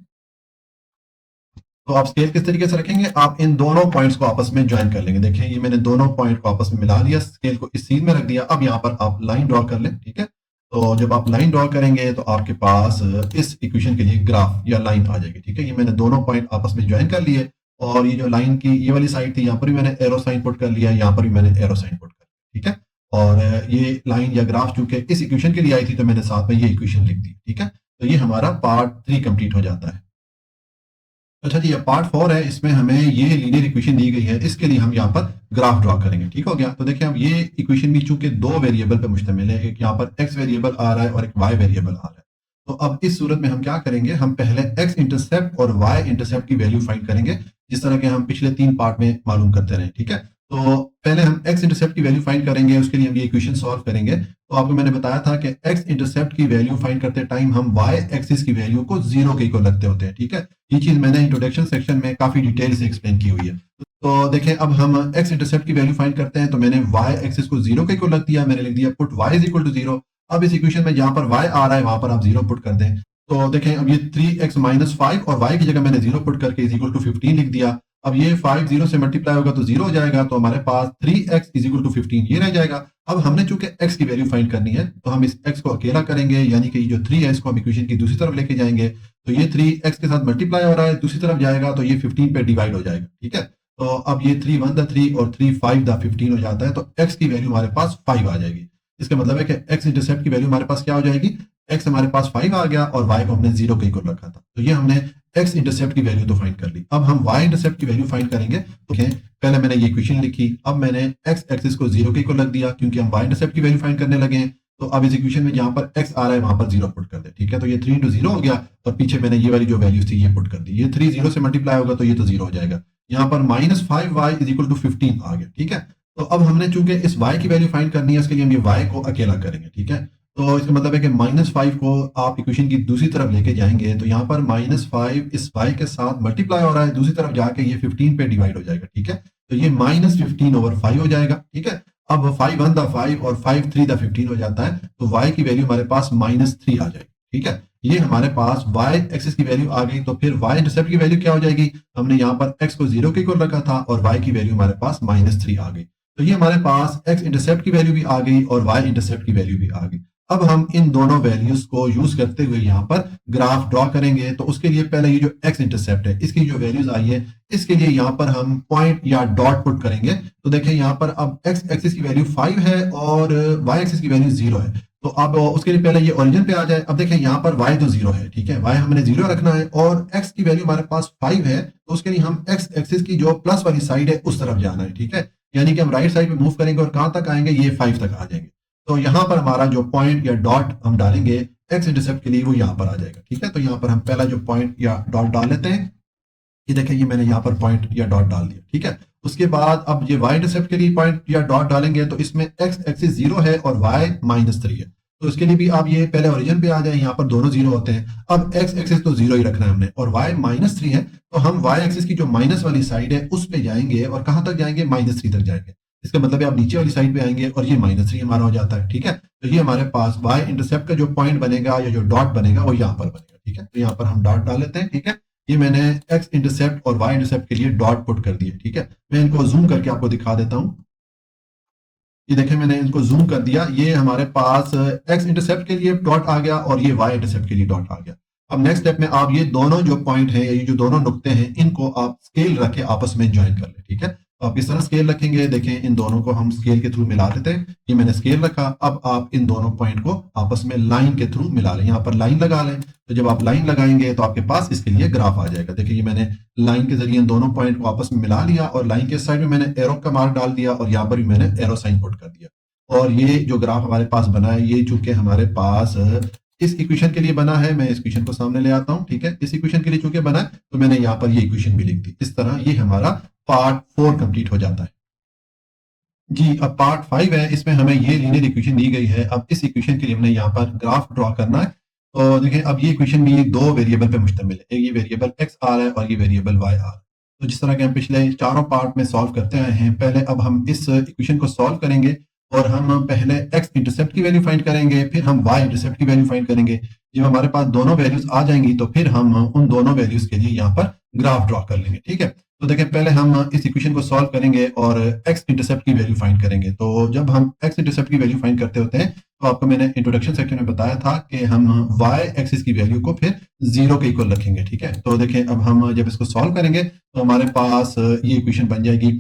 A: तो आप स्केल किस तरीके से रखेंगे, आप इन दोनों पॉइंट्स को आपस में ज्वाइन कर लेंगे। देखिए ये मैंने दोनों पॉइंट को आपस में मिला लिया, स्केल को इस सीन में रख दिया। अब यहाँ पर आप लाइन ड्रॉ कर लें। ठीक है, तो जब आप लाइन ड्रॉ करेंगे तो आपके पास इस इक्वेशन के लिए ग्राफ या लाइन आ जाएगी। ठीक है, ये मैंने दोनों पॉइंट आपस में ज्वाइन कर लिए और ये जो लाइन की ये वाली साइड थी, यहाँ पर भी मैंने एरो साइन पुट कर लिया, यहाँ पर भी मैंने एरो साइन पुट कर लिया। ठीक है, और ये लाइन या ग्राफ चूंकि इस इक्वेशन के लिए आई थी तो मैंने साथ में ये इक्वेशन लिख दी। ठीक है, तो ये हमारा पार्ट 3 कंप्लीट हो जाता है। अच्छा जी, ये पार्ट 4 है, इसमें हमें ये लीनियर इक्वेशन दी गई है, इसके लिए हम यहाँ पर ग्राफ ड्रॉ करेंगे। ठीक हो गया, तो देखिए अब ये इक्वेशन भी चूंकि दो वेरिएबल पे मुश्तमिल है, एक यहाँ पर एक्स वेरिएबल आ रहा है और एक वाई वेरिएबल आ रहा है। तो अब इस सूरत में हम क्या करेंगे, हम पहले एक्स इंटरसेप्ट और वाई इंटरसेप्ट की वैल्यू फाइंड करेंगे, जिस तरह के हम पिछले 3 पार्ट में मालूम करते रहे। ठीक है, तो पहले हम एक्स इंटरसेप्ट की वैल्यू फाइंड करेंगे, उसके लिए हम ये इक्वेशन सॉल्व करेंगे। तो आपको मैंने बताया था कि एक्स इंटरसेप्ट की वैल्यू फाइंड करते टाइम हम वाई एक्सिस की वैल्यू को 0 के इक्वल रखते होते हैं। ठीक है, ये चीज मैंने इंट्रोडक्शन सेक्शन में काफी डिटेल से एक्सप्लेन की हुई है। तो देखें, अब हम एक्स इंटरसेप्ट की वैल्यू फाइंड करते हैं, तो मैंने वाई एक्सिस को 0 के इक्वल रख दिया, मैंने लिख दिया put y is equal to 0। अब इस इक्वेशन में जहां पर वाई आ रहा है वहां पर आप 0 पुट कर दें। तो देखें, अब ये 3x - 5 और y की जगह मैंने 0 पुट करके इज इक्वल टू 15 लिख दिया। अब ये 5 0 से मल्टीप्लाई होगा तो 0 हो जाएगा, तो हमारे पास 3x इज इक्वल टू 15 ये रह जाएगा। अब हमने चूंकि x की वैल्यू फाइंड करनी है तो हम इस x को अकेला करेंगे, यानी कि जो 3 है इसको हम इक्वेशन की दूसरी तरफ लेके जाएंगे। तो ये 3x के साथ मल्टीप्लाई हो रहा है, दूसरी तरफ जाएगा तो ये 15 पे डिवाइड हो जाएगा। ठीक है, तो अब ये 3 1 द 3 और 3 5 द 15 हो जाता है, तो x की वैल्यू हमारे पास 5 आ जाएगी। इसका मतलब है कि x इंटरसेप्ट की वैल्यू हमारे पास क्या हो जाएगी, x हमारे पास 5 आ गया और y को हमने 0 के इक्वल रखा था। तो ये हमने x इंटरसेप्ट की वैल्यू तो फाइंड कर ली। अब हम y इंटरसेप्ट की वैल्यू फाइंड करेंगे। तो पहले मैंने ये इक्वेशन लिखी, अब मैंने x एक्सिस को 0 के इक्वल रख दिया क्योंकि हम y इंटरसेप्ट की वैल्यू फाइंड करने लगे हैं। तो अब इस इक्वेशन में जहां पर x आ रहा है वहां पर 0 पुट कर दे। ठीक है, तो ये 3 into 0 हो गया और पीछे मैंने ये वाली जो वैल्यू थी ये पुट कर दी। ये 3 0 से मल्टीप्लाई होगा तो ये तो 0 हो जाएगा। यहाँ पर -5y इज इक्वल टू 15 आ गया। ठीक है, तो अब हमने चूंकि इस y की वैल्यू फाइंड करनी है, इसके लिए हम ये y को अकेला करेंगे। ठीक है, तो इसका मतलब है कि -5 को आप इक्वेशन की दूसरी तरफ लेके जाएंगे, तो यहाँ पर -5 इस y के साथ मल्टीप्लाई हो रहा है, दूसरी तरफ जाके ये 15 पे डिवाइड हो जाएगा। ठीक है, तो ये -15/5 हो जाएगा। ठीक है, अब 5 1 द 5 और 5 3 द 15 हो जाता है, तो y की वैल्यू हमारे पास -3 आ जाएगी। ठीक है, ये हमारे पास y एक्सिस की वैल्यू आ गई। तो फिर y इंटरसेप्ट की वैल्यू क्या हो जाएगी, हमने यहाँ पर x को 0 के इक्वल रखा था और y की वैल्यू हमारे पास -3 आ गई। तो ये हमारे पास x इंटरसेप्ट की वैल्यू भी आ गई और y इंटरसेप्ट की वैल्यू भी आ गई। अब हम इन दोनों वैल्यूज को यूज करते हुए यहाँ पर ग्राफ ड्रॉ करेंगे। तो उसके लिए पहले ये जो x इंटरसेप्ट है इसकी जो वैल्यूज आई है, इसके लिए यहाँ पर हम पॉइंट या डॉट पुट करेंगे। तो देखें यहाँ पर अब x एक्सिस की वैल्यू 5 है और y एक्सिस की वैल्यू 0 है। तो अब उसके लिए पहले ये ओरिजिन पे आ जाए। अब देखें यहाँ पर y तो 0 है, ठीक है, y हमने 0 रखना है और x की वैल्यू हमारे पास 5 है, तो उसके लिए हम x एक्सिस की जो प्लस वाली साइड है उस तरफ जाना है। ठीक है, यानी कि हम राइट साइड पे मूव करेंगे और कहां तक आएंगे, ये 5 तक आ जाएंगे। तो यहां पर हमारा जो पॉइंट या डॉट हम डालेंगे एक्स इंटरसेप्ट के लिए वो यहां पर आ जाएगा। ठीक है, तो यहां पर हम पहला जो पॉइंट या डॉट डाल लेते हैं। ये देखें, ये मैंने यहाँ पर पॉइंट या डॉट डाल दिया। ठीक है, उसके बाद अब ये y इंटरसेप्ट के लिए पॉइंट या डॉट डालेंगे, तो इसमें x एक्सिस 0 है और y -3 है। तो इसके लिए भी आप ये पहले ओरिजिन पे आ जाए, यहाँ पर दोनों 0 होते हैं। अब x एक्सिस तो 0 ही रखना है हमने और y -3 है, तो हम y एक्सिस की जो माइनस वाली साइड है उस पे जाएंगे और कहां तक जाएंगे, -3 तक जाएंगे। इसका मतलब है आप नीचे वाली साइड पे आएंगे और ये -3 हमारा हो जाता है। ठीक है, तो ये हमारे पास y इंटरसेप्ट का जो पॉइंट बनेगा या जो डॉट बनेगा वो यहाँ पर बनेगा। ठीक है, तो यहाँ पर हम डॉट डाल लेते हैं। ठीक है, ये मैंने x इंटरसेप्ट और y इंटरसेप्ट के लिए डॉट पुट कर दिए। ठीक है, मैं इनको जूम करके आपको दिखा देता हूं। ये देखें मैंने इनको जूम कर दिया, ये हमारे पास एक्स इंटरसेप्ट के लिए डॉट आ गया और ये वाई इंटरसेप्ट के लिए डॉट आ गया। अब नेक्स्ट स्टेप में आप ये दोनों जो पॉइंट है, ये जो दोनों नुक्ते हैं, इनको आप स्केल रख के आपस में ज्वाइन कर लें। ठीक है, तो आप किस तरह स्केल रखेंगे, देखें इन दोनों को हम स्केल के थ्रू मिला देते हैं। ये मैंने स्केल रखा, अब आप इन दोनों पॉइंट को आपस में लाइन के थ्रू मिला लें। यहाँ पर लाइन लगा लें, तो जब आप लाइन लगाएंगे तो आपके पास इसके लिए ग्राफ आ जाएगा। देखिए ये मैंने लाइन के जरिए इन दोनों पॉइंट को आपस में मिला लिया और लाइन के साइड में मैंने एरो का मार्क डाल दिया और यहाँ पर भी मैंने एरो साइन पुट कर दिया। और ये जो ग्राफ हमारे पास बना है, ये चूंकि हमारे पास इस इक्वेशन के लिए बना है, मैं इस इक्वेशन को सामने ले आता हूं। ठीक है, इस इक्वेशन के लिए चूंकि बना है तो मैंने यहाँ पर ये इक्वेशन भी लिख दी। इस तरह ये हमारा पार्ट 4 कंप्लीट हो जाता है। जी, अब पार्ट 5 है, इसमें हमें ये लीनियर इक्वेशन दी गई है। अब इस इक्वेशन के लिए हमने यहाँ पर ग्राफ ड्रॉ करना है। तो देखिए अब ये इक्वेशन भी दो वेरिएबल पे मुश्तमिल है, एक ये वेरिएबल एक्स आ रहा है और ये वेरिएबल वाई आ रहा है। तो जिस तरह के हम पिछले चारों पार्ट में सॉल्व करते आए हैं, पहले अब हम इस इक्वेशन को सॉल्व करेंगे और हम पहले एक्स इंटरसेप्ट की वैल्यू फाइंड करेंगे, फिर हम वाई इंटरसेप्ट की वैल्यू फाइंड करेंगे। जब हमारे पास दोनों वैल्यूज आ जाएंगी तो फिर हम उन दोनों वैल्यूज के लिए यहाँ पर ग्राफ ड्रॉ कर लेंगे। ठीक है, तो देखिए पहले हम इस इक्वेशन को सॉल्व करेंगे और एक्स इंटरसेप्ट की वैल्यू फाइंड करेंगे। तो जब हम एक्स इंटरसेप्ट की वैल्यू फाइंड करते होते हैं तो आपको मैंने इंट्रोडक्शन सेक्शन में बताया था कि हम वाई एक्सिस की वैल्यू को फिर 0 के इक्वल रखेंगे। ठीक है, तो देखिए अब हम जब इसको सॉल्व करेंगे तो हमारे पास ये इक्वेशन बन जाएगी।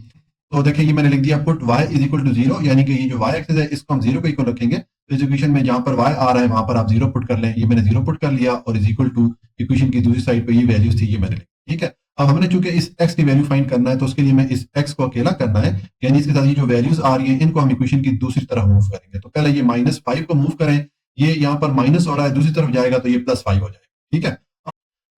A: तो देखिए ये मैंने लिख दिया put y is equal to 0, यानी कि ये जो y एक्सिस है इसको हम 0 के इक्वल रखेंगे। तो इस इक्वेशन में जहां पर y आ रहा है वहां पर आप 0 पुट कर लें। ये मैंने 0 पुट कर लिया और इज इक्वल टू इक्वेशन की दूसरी साइड पे ये वैल्यूज थी, ये मैंने लिखी। ठीक है, अब हमने चूंकि इस x की वैल्यू फाइंड करना है तो उसके लिए मैं इस x को अकेला करना है, यानी इसके साथ ये जो वैल्यूज आ रही है इनको हम इक्वेशन की दूसरी तरफ मूव करेंगे। तो पहले ये -5 को मूव करें, ये यहाँ पर माइनस हो रहा है, दूसरी तरफ जाएगा तो ये +5 हो जाएगा। ठीक है,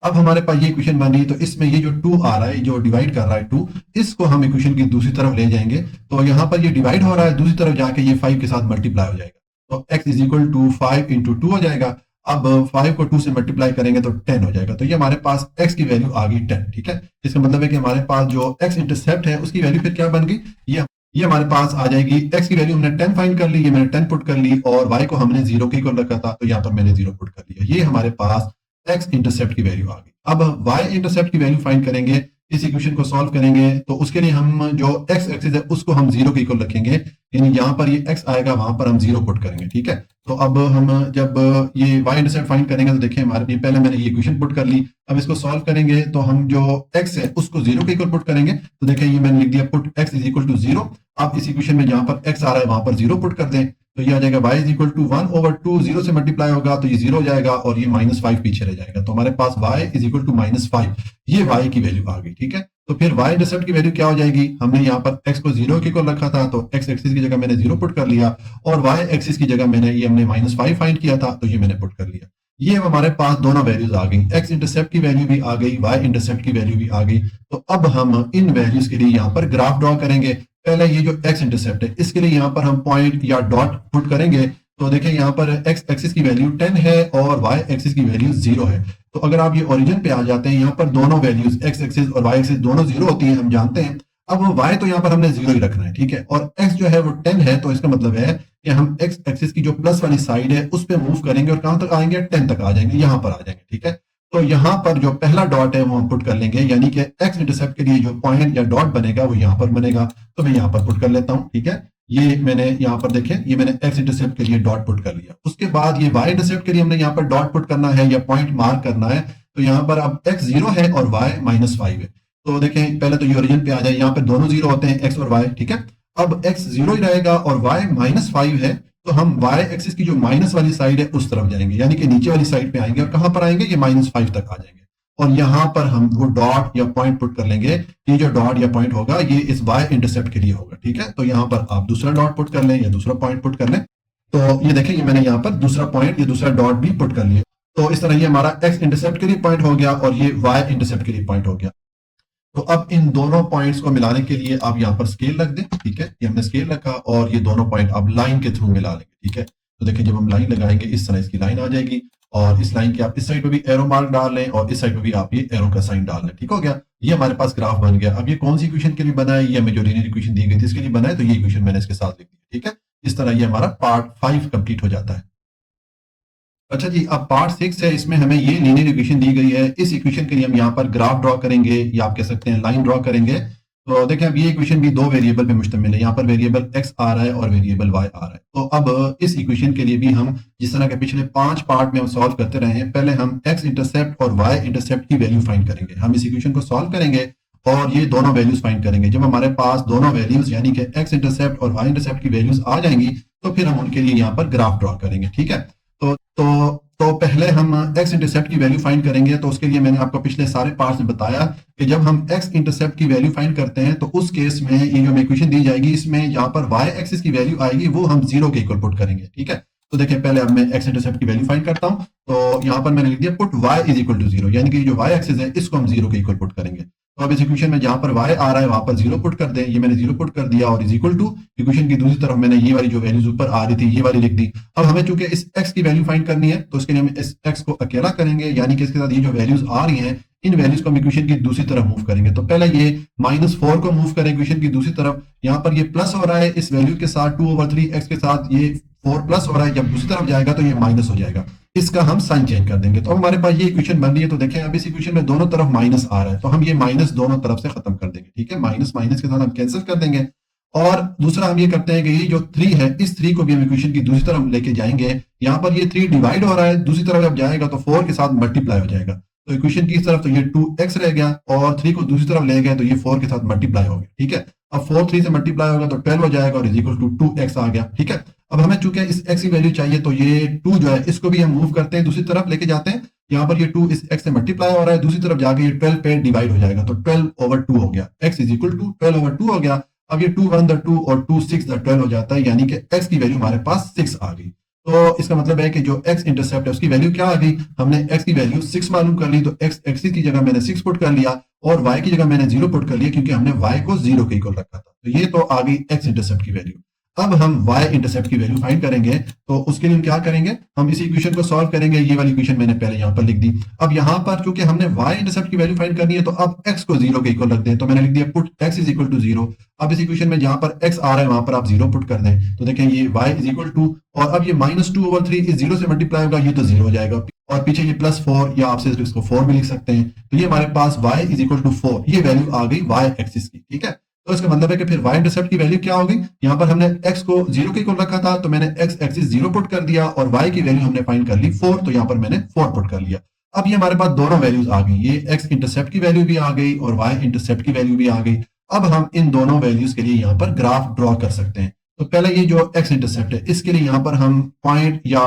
A: अब हमारे पास ये इक्वेशन बन रही, तो इसमें ये जो 2 आ रहा है, जो डिवाइड कर रहा है 2, इसको हम इक्वेशन की दूसरी तरफ ले जाएंगे। तो यहाँ पर ये डिवाइड हो रहा है, दूसरी तरफ जाके ये 5 के साथ मल्टीप्लाई हो जाएगा। तो x is equal to 5 into 2 हो जाएगा। अब 5 को 2 से मल्टीप्लाई करेंगे तो 10 हो जाएगा। तो ये हमारे पास x की वैल्यू आ गई 10। ठीक है, इसका मतलब है कि हमारे पास जो x इंटरसेप्ट है उसकी वैल्यू फिर क्या बन गई, ये हमारे पास आ जाएगी। x की वैल्यू हमने 10 फाइंड कर ली, ये मैंने 10 पुट कर ली, और y को हमने 0 के इक्वल रखा था तो यहाँ पर मैंने 0 पुट कर लिया। ये हमारे पास x इंटरसेप्ट की वैल्यू आ गई। अब y इंटरसेप्ट की वैल्यू फाइंड करेंगे, इस इक्वेशन को सॉल्व करेंगे, तो उसके लिए हम जो x एक्सिस है उसको हम 0 के इक्वल रखेंगे, यानी यहाँ पर ये x आएगा, वहां पर हम 0 पुट करेंगे। ठीक है, तो अब हम जब ये y इंटरसेप्ट फाइंड करेंगे तो देखिए हमारे पहले मैंने ये इक्वेशन पुट कर ली। अब इसको सॉल्व करेंगे तो हम जो x है उसको 0 के इक्वल पुट करेंगे। तो देखिए ये मैंने लिख दिया put x is equal to 0। अब इस इक्वेशन में जहां पर x आ रहा है वहां पर 0 पुट कर दें, तो ये आ जाएगा y इज इक्वल टू 1/2, 0 से मल्टीप्लाई होगा तो ये 0 हो जाएगा और ये -5 पीछे रह जाएगा। तो हमारे पास y इज इक्वल टू -5, ये y की वैल्यू आ गई। ठीक है, तो फिर y इंटरसेप्ट की वैल्यू क्या हो जाएगी, हमने यहाँ पर x को 0 के इक्वल रखा था तो x एक्सिस की जगह मैंने 0 पुट कर लिया, और y एक्सिस की जगह मैंने ये हमने -5 फाइंड किया था तो ये मैंने पुट कर लिया। ये हमारे पास दोनों वैल्यूज आ गई, x इंटरसेप्ट की वैल्यू भी आ गई, y इंटरसेप्ट की वैल्यू भी आ गई। तो अब हम इन वैल्यूज के लिए यहाँ पर ग्राफ ड्रॉ करेंगे। पहले ये जो x इंटरसेप्ट है इसके लिए यहाँ पर हम पॉइंट या डॉट पुट करेंगे। तो देखें यहाँ पर x एक्सिस की वैल्यू 10 है और y एक्सिस की वैल्यू 0 है। तो अगर आप ये ओरिजिन पे आ जाते हैं, यहाँ पर दोनों वैल्यूज x एक्सिस और y एक्सिस दोनों 0 होती हैं, हम जानते हैं। अब वो y तो यहाँ पर हमने 0 ही रखना है। ठीक है, और x जो है वो 10 है, तो इसका मतलब है कि हम x एक्सिस की जो प्लस वाली साइड है उस पर मूव करेंगे और कहां तक आएंगे, 10 तक आ जाएंगे, यहाँ पर आ जाएंगे। ठीक है, तो यहाँ पर जो पहला डॉट है वो हम पुट कर लेंगे, यानी कि x इंटरसेप्ट के लिए जो पॉइंट या डॉट बनेगा वो यहाँ पर बनेगा। तो मैं यहाँ पर पुट कर लेता हूँ। ठीक है, ये मैंने यहाँ पर देखें, ये मैंने x इंटरसेप्ट के लिए डॉट पुट कर लिया। उसके बाद ये y इंटरसेप्ट के लिए हमने यहाँ पर डॉट पुट करना है या पॉइंट मार्क करना है। तो यहाँ पर अब x 0 है और y -5 है। तो देखें पहले तो ये ओरिजिन पे आ जाए, यहाँ पे दोनों 0 होते हैं, x और y। ठीक है, अब x 0 ही रहेगा और y -5 है, तो हम y एक्सिस की जो माइनस वाली साइड है उस तरफ जाएंगे, यानी कि नीचे वाली साइड पे आएंगे और कहां पर आएंगे, ये -5 तक आ जाएंगे। और यहाँ पर हम वो डॉट या पॉइंट पुट कर लेंगे। ये जो डॉट या पॉइंट होगा ये इस y इंटरसेप्ट के लिए होगा। ठीक है, तो यहाँ पर आप दूसरा डॉट पुट कर लें या दूसरा पॉइंट पुट कर लें। तो ये देखें, ये मैंने यहाँ पर दूसरा पॉइंट या दूसरा डॉट भी पुट कर लिया। तो इस तरह ये हमारा x इंटरसेप्ट के लिए पॉइंट हो गया और ये y इंटरसेप्ट के लिए पॉइंट हो गया। तो अब इन दोनों पॉइंट्स को मिलाने के लिए आप यहाँ पर स्केल रख दें। ठीक है, ये हमने स्केल रखा और ये दोनों पॉइंट आप लाइन के थ्रू मिला लेंगे। ठीक है, तो देखिए जब हम लाइन लगाएंगे इस तरह इसकी लाइन आ जाएगी, और इस लाइन के आप इस साइड पे भी एरो मार्क डाल लें और इस साइड पे भी आप ये एरो का साइन डाल लें। ठीक हो गया, ये हमारे पास ग्राफ बन गया। अब ये कौन सी इक्वेशन के लिए बना है, ये हमें जो लीनियर इक्वेशन दी गई थी इसके लिए बना है, तो ये इक्वेशन मैंने इसके साथ लिख दी। ठीक है, इस तरह ये हमारा पार्ट 5 कंप्लीट हो जाता है। अच्छा जी, अब पार्ट 6 है, इसमें हमें ये लीनियर इक्वेशन दी गई है। इस इक्वेशन के लिए हम यहाँ पर ग्राफ ड्रॉ करेंगे या आप कह सकते हैं लाइन ड्रॉ करेंगे। तो देखिए अब ये इक्वेशन भी दो वेरिएबल पे मुश्तमिल है, यहाँ पर वेरिएबल x आ रहा है और वेरिएबल y आ रहा है। तो अब इस इक्वेशन के लिए भी हम जिस तरह के पिछले 5 पार्ट में हम सॉल्व करते रहे हैं, पहले हम x इंटरसेप्ट और y इंटरसेप्ट की वैल्यू फाइंड करेंगे। हम इस इक्वेशन को सॉल्व करेंगे और ये दोनों वैल्यूज फाइंड करेंगे। जब हमारे पास दोनों वैल्यूज यानी कि x इंटरसेप्ट और y इंटरसेप्ट की वैल्यूज आ जाएंगी तो फिर हम उनके लिए यहाँ पर ग्राफ ड्रॉ करेंगे। ठीक है, तो पहले हम x इंटरसेप्ट की वैल्यू फाइंड करेंगे। तो उसके लिए मैंने आपको पिछले सारे पार्ट्स में बताया कि जब हम x इंटरसेप्ट की वैल्यू फाइंड करते हैं तो उस केस में ये जो इक्वेशन दी जाएगी इसमें यहाँ पर y एक्सिस की वैल्यू आएगी, वो हम 0 के इक्वल पुट करेंगे। ठीक है, तो देखिए पहले अब मैं x इंटरसेप्ट की वैल्यू फाइंड करता हूँ। तो यहाँ पर मैंने लिख दिया put y is equal to 0, यानी कि जो y एक्सिस है इसको हम 0 के इक्वल पुट करेंगे। तो अब इस इक्वेशन में जहां पर y आ रहा है वहां पर 0 पुट कर दें। ये मैंने 0 पुट कर दिया और इज इक्वल टू इक्वेशन की दूसरी तरफ मैंने ये वाली जो वैल्यूज ऊपर आ रही थी ये वाली लिख दी। अब हमें चूंकि इस x की वैल्यू फाइंड करनी है तो इसके लिए हम इस x को अकेला करेंगे, यानी कि इसके साथ ये जो वैल्यूज आ रही हैं इन वैल्यूज को हम इक्वेशन की दूसरी तरफ मूव करेंगे। तो पहले ये -4 को मूव करें इक्वेशन की दूसरी तरफ, यहाँ पर ये प्लस हो रहा है इस वैल्यू के साथ 2/3 x के साथ ये 4 प्लस हो रहा है, जब दूसरी तरफ जाएगा तो ये माइनस हो जाएगा, इसका हम साइन चेंज कर देंगे। तो अब हमारे पास ये इक्वेशन बन रही है। तो देखें अब इस इक्वेशन में दोनों तरफ माइनस आ रहा है तो हम ये माइनस दोनों तरफ से खत्म कर देंगे। ठीक है, माइनस माइनस के साथ हम कैंसिल कर देंगे। और दूसरा हम ये करते हैं कि ये जो 3 है इस 3 को भी हम इक्वेशन की दूसरी तरफ लेके जाएंगे। यहाँ पर ये 3 डिवाइड हो रहा है, दूसरी तरफ जब जाएगा तो 4 के साथ मल्टीप्लाई हो जाएगा। तो इक्वेशन की इस तरफ तो ये 2x रह गया और 3 को दूसरी तरफ ले गए तो ये 4 के साथ मल्टीप्लाई हो गया। ठीक है, अब 4 3 से मल्टीप्लाई होगा तो 12 हो जाएगा और इज इक्वल टू 2x आ गया। ठीक है, अब हमें चूंकि इस x की वैल्यू चाहिए तो ये 2 जो है इसको भी हम मूव करते हैं, दूसरी तरफ लेके जाते हैं। यहाँ पर ये 2 इस x से मल्टीप्लाई हो रहा है, दूसरी तरफ जाके ये 12 पे डिवाइड हो जाएगा तो 12/2 हो गया। x इज इक्वल टू 12/2 हो गया। अब ये 2 1 2 और 2 6 12 हो जाता है, यानी कि x की वैल्यू हमारे पास 6 आ गई। तो इसका मतलब है कि जो x इंटरसेप्ट है उसकी वैल्यू क्या आ गई, हमने x की वैल्यू 6 मालूम कर ली तो x एक्सिस की जगह मैंने 6 पुट कर लिया और y की जगह मैंने 0 पुट कर लिया क्योंकि हमने y को 0 के इक्वल रखा था। तो ये तो आ गई x इंटरसेप्ट की वैल्यू। अब हम y इंटरसेप्ट की वैल्यू फाइंड करेंगे तो उसके लिए हम क्या करेंगे, हम इसी इक्वेशन को सॉल्व करेंगे। ये वाली इक्वेशन मैंने पहले यहाँ पर लिख दी। अब यहाँ पर चूंकि हमने y इंटरसेप्ट की वैल्यू फाइंड करनी है तो अब x को 0 के इक्वल रख दें। तो मैंने लिख दिया put x is equal to 0। अब इस इक्वेशन में जहां पर x आ रहा है वहां पर आप 0 पुट कर दें। तो देखें ये y इज इक्वल टू, और अब ये -2/3 इस 0 से मल्टीप्लाई होगा, ये तो 0 हो जाएगा और पीछे ये +4 या आपसे इसको 4 भी लिख सकते हैं। तो ये हमारे पास y इज इक्वल टू 4, ये वैल्यू आ गई y एक्सिस की। ठीक है, तो इसका मतलब है कि फिर y इंटरसेप्ट की वैल्यू क्या होगी, यहाँ पर हमने x को 0 के इक्वल रखा था तो मैंने x एक्सिस 0 पुट कर दिया और y की वैल्यू हमने फाइंड कर ली 4, तो यहाँ पर मैंने 4 पुट कर लिया। अब ये हमारे पास दोनों वैल्यूज आ गई, ये x इंटरसेप्ट की वैल्यू भी आ गई और y इंटरसेप्ट की वैल्यू भी आ गई। अब हम इन दोनों वैल्यूज के लिए यहाँ पर ग्राफ ड्रॉ कर सकते हैं। तो पहले ये जो x इंटरसेप्ट है इसके लिए यहाँ पर हम पॉइंट या